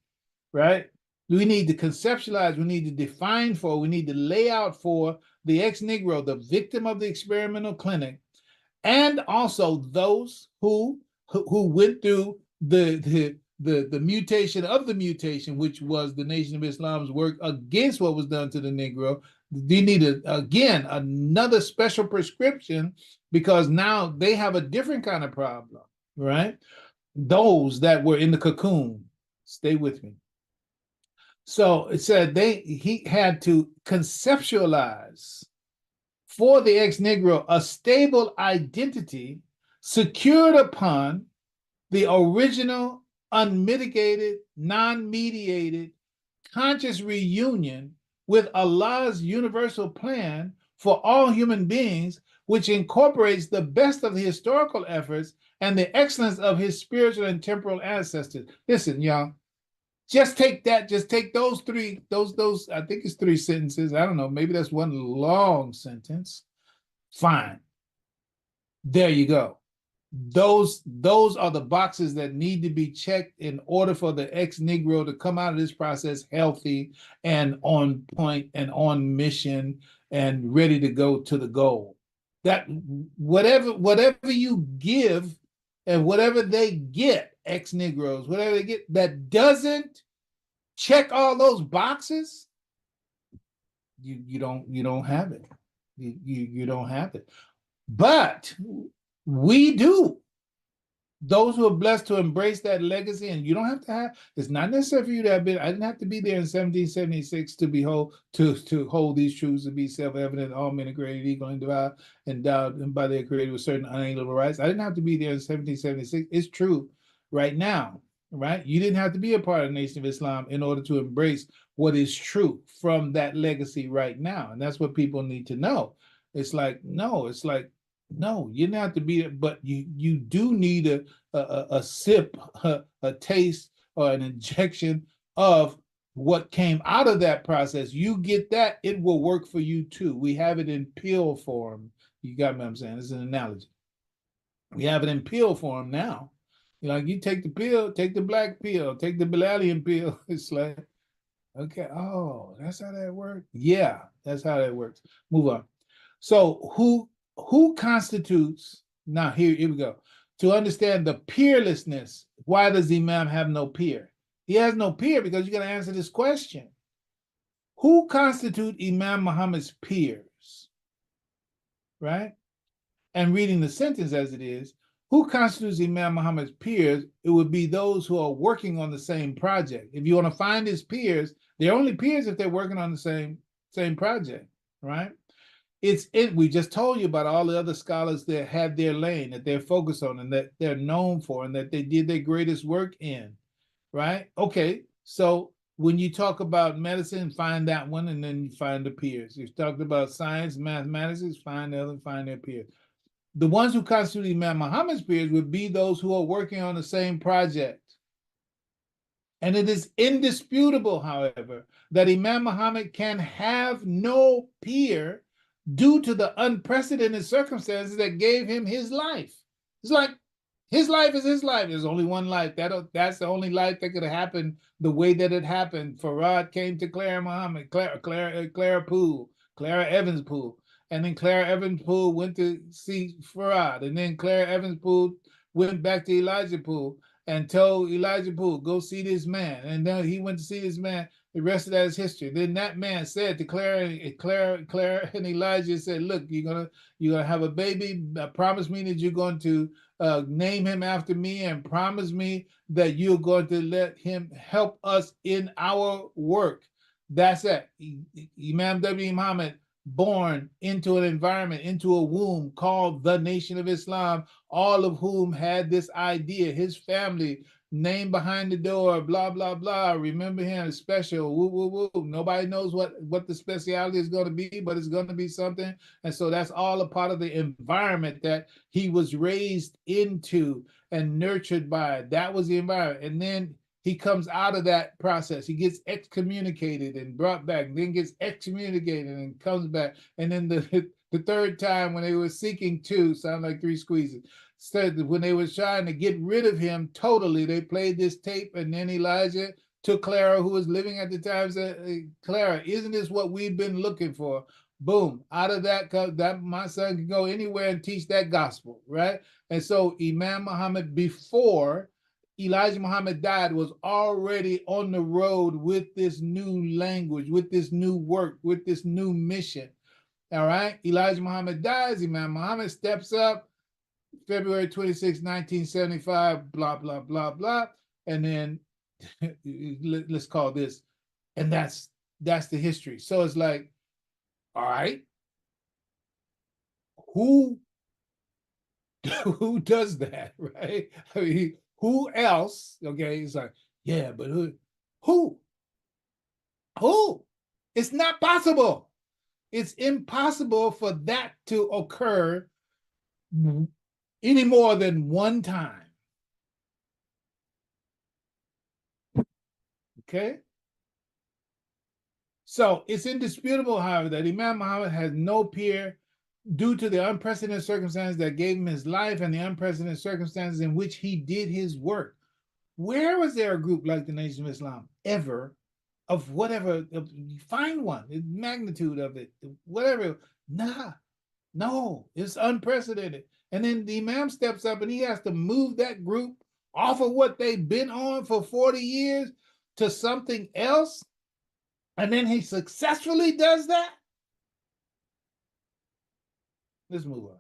right? We need to conceptualize, we need to define for, we need to lay out for the ex-Negro, the victim of the experimental clinic, and also those who went through the mutation of the mutation, which was the Nation of Islam's work against what was done to the Negro. They needed, again, another special prescription because now they have a different kind of problem, right? Those that were in the cocoon, stay with me. So it said he had to conceptualize for the ex-Negro a stable identity secured upon the original, unmitigated, non-mediated, conscious reunion with Allah's universal plan for all human beings, which incorporates the best of the historical efforts and the excellence of his spiritual and temporal ancestors. Listen, y'all, just take that, just take those three, those, I think it's 3 sentences. I don't know, maybe that's one long sentence. Fine. There you go. Those are the boxes that need to be checked in order for the ex-Negro to come out of this process healthy and on point and on mission and ready to go to the goal. That whatever you give and whatever they get, ex-Negroes, whatever they get, that doesn't check all those boxes, you don't have it. You don't have it. But we do. Those who are blessed to embrace that legacy, and you don't have to have, it's not necessary for you to have been, I didn't have to be there in 1776 to behold, to hold these truths to be self-evident, all men are created equal and endowed and by their creator with certain unalienable rights. I didn't have to be there in 1776. It's true right now, right? You didn't have to be a part of the Nation of Islam in order to embrace what is true from that legacy right now. And that's what people need to know. It's like, no, you don't have to be there, but you do need a sip, a taste, or an injection of what came out of that process. You get that, it will work for you too. We have it in pill form. You got what I'm saying? This is an analogy. We have it in pill form now. Like you take the pill, take the black pill, take the Bilalian pill. It's like, okay, oh, that's how that works? Yeah, that's how that works. Move on. So who constitutes, now here we go. To understand the peerlessness, why does Imam have no peer? He has no peer because you're going to answer this question. Who constitute Imam Muhammad's peers? Right? And reading the sentence as it is, who constitutes Imam Muhammad's peers? It would be those who are working on the same project. If you want to find his peers, they're only peers if they're working on the same project, right? We just told you about all the other scholars that had their lane, that they're focused on and that they're known for and that they did their greatest work in, right? Okay, so when you talk about medicine, find that one and then you find the peers. You've talked about science, mathematics, find their peers. The ones who constitute Imam Muhammad's peers would be those who are working on the same project. And it is indisputable, however, that Imam Muhammad can have no peer due to the unprecedented circumstances that gave him his life. It's like his life is his life. There's only one life. That's the only life that could have happened the way that it happened. Farad came to Clara Muhammad, Clara Poole, Clara Evans Poole. And then Clara Evans Poole went to see Farad. And then Clara Evans Poole went back to Elijah Poole and told Elijah Poole, go see this man. And then he went to see this man. The rest of that is history. Then that man said to Clara and Elijah said, look, you're gonna have a baby. Promise me that you're going to name him after me and promise me that you're going to let him help us in our work. That's it. Imam W. Muhammad, born into an environment, into a womb called the Nation of Islam, all of whom had this idea. His family name behind the door, blah, blah, blah. Remember him, special, woo, woo, woo. Nobody knows what the speciality is going to be, but it's going to be something. And so that's all a part of the environment that he was raised into and nurtured by. That was the environment. And then he comes out of that process. He gets excommunicated and brought back, then gets excommunicated and comes back. And then the third time when they were seeking to, sound like three squeezes, said when they were trying to get rid of him totally, they played this tape, and then Elijah took Clara, who was living at the time, said, hey, Clara, isn't this what we've been looking for? Boom, out of that my son can go anywhere and teach that gospel, right? And so Imam Muhammad, before Elijah Muhammad died, was already on the road with this new language, with this new work, with this new mission. All right, Elijah Muhammad dies, Imam Muhammad steps up, February 26, 1975, blah, blah, blah, blah. And then let's call this, and that's the history. So it's like, all right, who does that, right? I mean, who else? Okay, it's like, yeah, but who? It's not possible. It's impossible for that to occur any more than one time. Okay? So it's indisputable, however, that Imam Muhammad has no peer due to the unprecedented circumstances that gave him his life and the unprecedented circumstances in which he did his work. Where was there a group like the Nation of Islam ever, of whatever, find one, the magnitude of it, whatever? No, it's unprecedented. And then the Imam steps up and he has to move that group off of what they've been on for 40 years to something else. And then he successfully does that. Let's move on.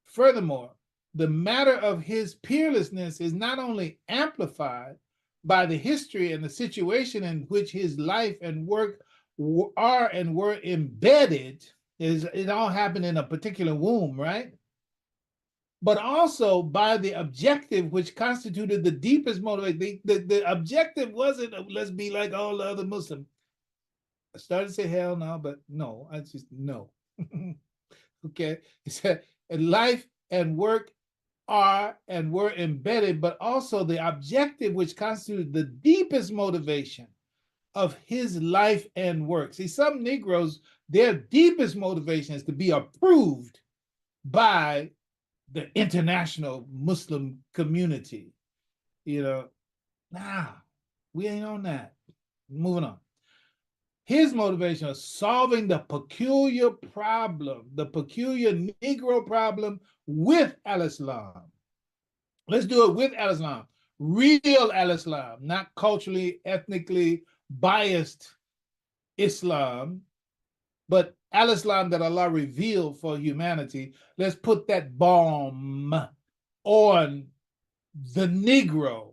Furthermore, the matter of his peerlessness is not only amplified by the history and the situation in which his life and work are and were embedded. It all happened in a particular womb, right? But also by the objective which constituted the deepest motivation. The objective wasn't, let's be like all the other Muslims. I started to say hell no, but no, I just no. Okay, it said life and work are and were embedded, but also the objective which constituted the deepest motivation of his life and work. See, some Negroes, their deepest motivation is to be approved by the international Muslim community. You know, nah, we ain't on that. Moving on. His motivation of solving the peculiar problem, the peculiar Negro problem with al-Islam. Let's do it with al-Islam. Real al-Islam, not culturally, ethnically biased Islam, but al-Islam that Allah revealed for humanity. Let's put that bomb on the Negro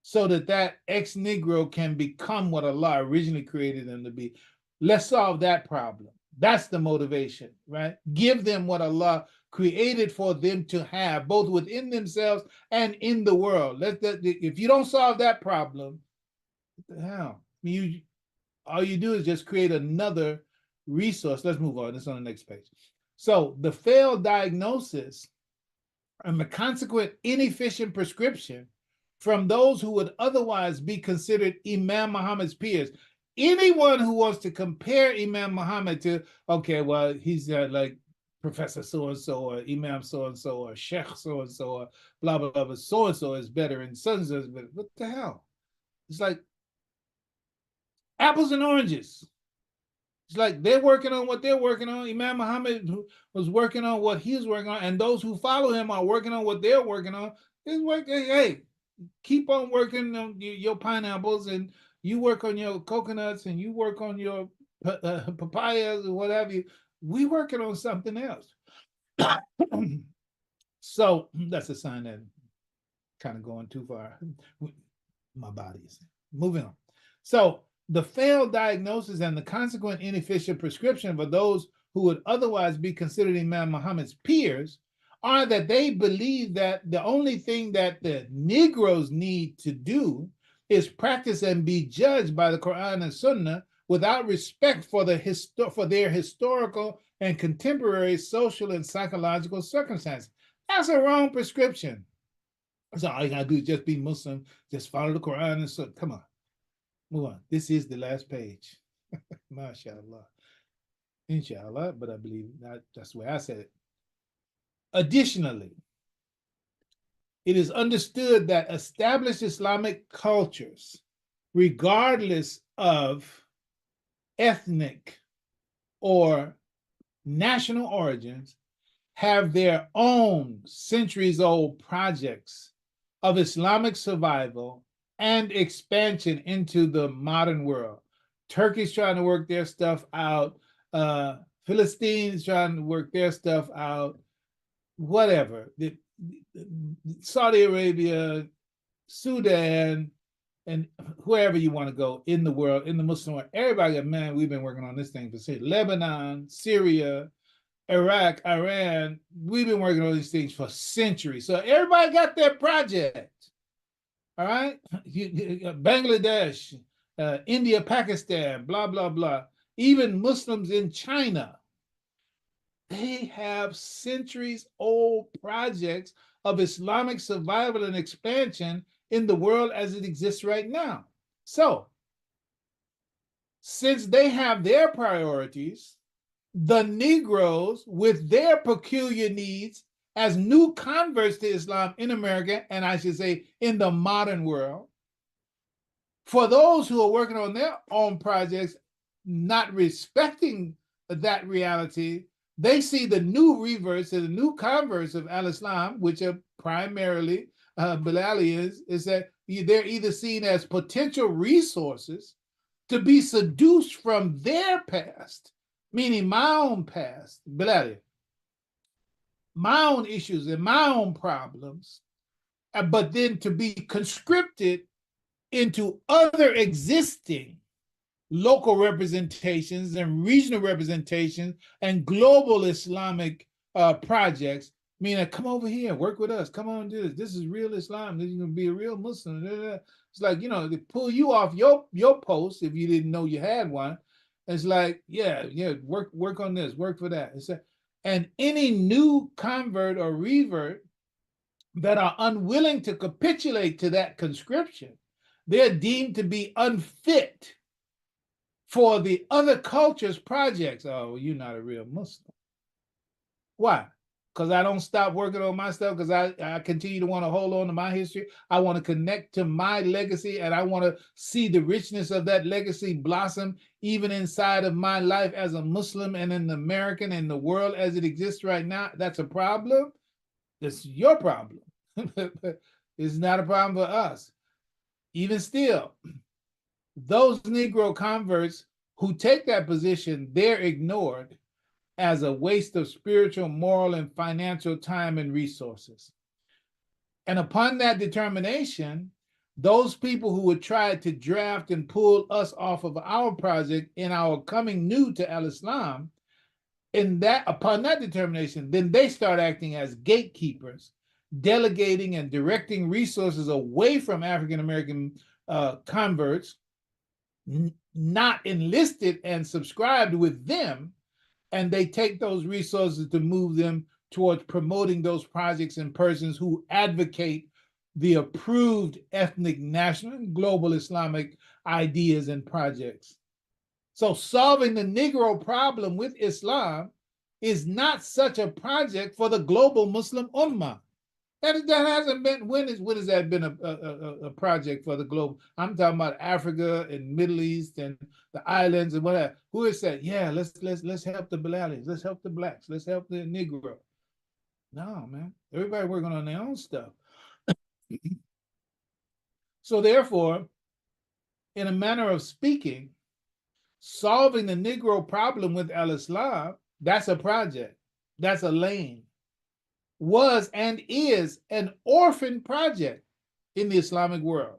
so that ex-Negro can become what Allah originally created them to be. Let's solve that problem. That's the motivation, right? Give them what Allah created for them to have, both within themselves and in the world. If you don't solve that problem, what the hell? All you do is just create another resource. Let's move on. It's on the next page. So the failed diagnosis and the consequent inefficient prescription from those who would otherwise be considered Imam Muhammad's peers. Anyone who wants to compare Imam Muhammad to, okay, well, he's like Professor so-and-so or Imam so-and-so or Sheikh so-and-so or blah, blah, blah, so-and-so is better and so-and-so is better. What the hell? It's like apples and oranges. It's like they're working on what they're working on. Imam Muhammad was working on what he's working on, and those who follow him are working on what they're working on. It's working, hey, keep on working on your pineapples, and you work on your coconuts, and you work on your papayas or whatever. We working on something else. So that's a sign that I'm kind of going too far. My body is moving on. So the failed diagnosis and the consequent inefficient prescription for those who would otherwise be considered Imam Muhammad's peers are that they believe that the only thing that the Negroes need to do is practice and be judged by the Quran and Sunnah without respect for their historical and contemporary social and psychological circumstances. That's a wrong prescription. So all you gotta do is just be Muslim, just follow the Quran and Sunnah. Come on, move on. This is the last page. MashaAllah. Inshallah, but I believe that's the way I said it. Additionally, it is understood that established Islamic cultures, regardless of ethnic or national origins, have their own centuries-old projects of Islamic survival and expansion into the modern world. Turkey's trying to work their stuff out. Philistine's trying to work their stuff out. Whatever. Saudi Arabia, Sudan, and wherever you want to go in the world, in the Muslim world, everybody, man, we've been working on this thing for centuries. Lebanon, Syria, Iraq, Iran, we've been working on these things for centuries. So everybody got their project. All right? Bangladesh, India, Pakistan, blah, blah, blah. Even Muslims in China, they have centuries-old projects of Islamic survival and expansion in the world as it exists right now. So, since they have their priorities, the Negroes, with their peculiar needs as new converts to Islam in America, and I should say in the modern world, for those who are working on their own projects, not respecting that reality, they see the new reverts and the new converts of al-Islam, which are primarily Bilalians, is that they're either seen as potential resources to be seduced from their past, meaning my own past, Bilali, my own issues and my own problems, but then to be conscripted into other existing local representations and regional representations and global Islamic projects, meaning come over here, work with us, come on, do this. This is real Islam. This is going to be a real Muslim. It's like, they pull you off your post if you didn't know you had one. It's like, yeah, work on this, work for that. And any new convert or revert that are unwilling to capitulate to that conscription, they're deemed to be unfit for the other culture's projects. Oh, you're not a real Muslim. Why? Because I don't stop working on my stuff, because I continue to want to hold on to my history. I want to connect to my legacy, and I want to see the richness of that legacy blossom even inside of my life as a Muslim and an American and the world as it exists right now. That's a problem. That's your problem. It's not a problem for us. Even still, those Negro converts who take that position, they're ignored as a waste of spiritual, moral, and financial time and resources. And upon that determination, those people who would try to draft and pull us off of our project in our coming new to al-Islam, upon that determination, then they start acting as gatekeepers, delegating and directing resources away from African-American converts, not enlisted and subscribed with them, and they take those resources to move them towards promoting those projects and persons who advocate the approved ethnic, national, and global Islamic ideas and projects. So solving the Negro problem with Islam is not such a project for the global Muslim Ummah. That hasn't been, when has that been a project for the globe? I'm talking about Africa and Middle East and the islands and whatever. Who has said, yeah, let's help the Bilalis, let's help the blacks, let's help the Negro. No, man. Everybody working on their own stuff. So therefore, in a manner of speaking, solving the Negro problem with al-Islam, that's a project. That's a lane. Was and is an orphan project in the Islamic world.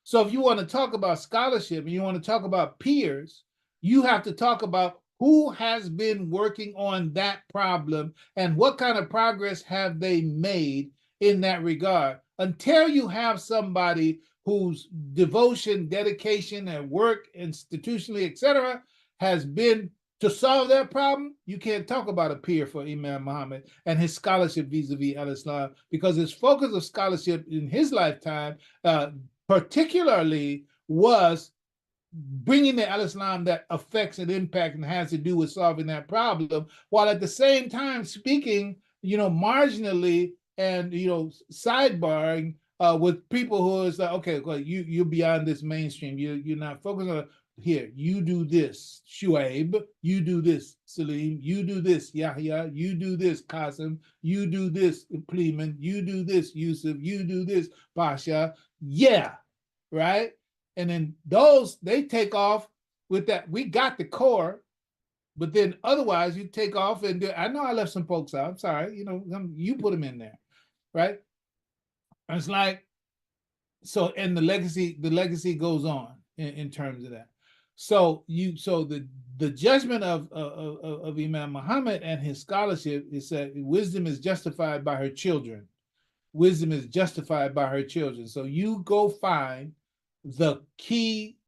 So if you want to talk about scholarship and you want to talk about peers, you have to talk about Who has been working on that problem, and what kind of progress have they made in that regard? Until you have somebody whose devotion, dedication, and work institutionally, etc., has been to solve that problem, you can't talk about a peer for Imam Muhammad and his scholarship vis-a-vis al-Islam, because his focus of scholarship in his lifetime particularly was bringing the al-Islam that affects and impacts and has to do with solving that problem, while at the same time speaking, marginally and, sidebarring with people who is like, okay, well, you're beyond this mainstream. You're not focused on here. You do this, Shuaib. You do this, Salim. You do this, Yahya. You do this, Qasim. You do this, Pleman. You do this, Yusuf. You do this, Pasha. Yeah, right? And then those, they take off with that. We got the core, but then otherwise you take off and do, I know I left some folks out. I'm sorry. You put them in there, right? And it's like, so, and the legacy goes on in terms of that. So the judgment of Imam Muhammad and his scholarship is that wisdom is justified by her children. Wisdom is justified by her children. So you go find the key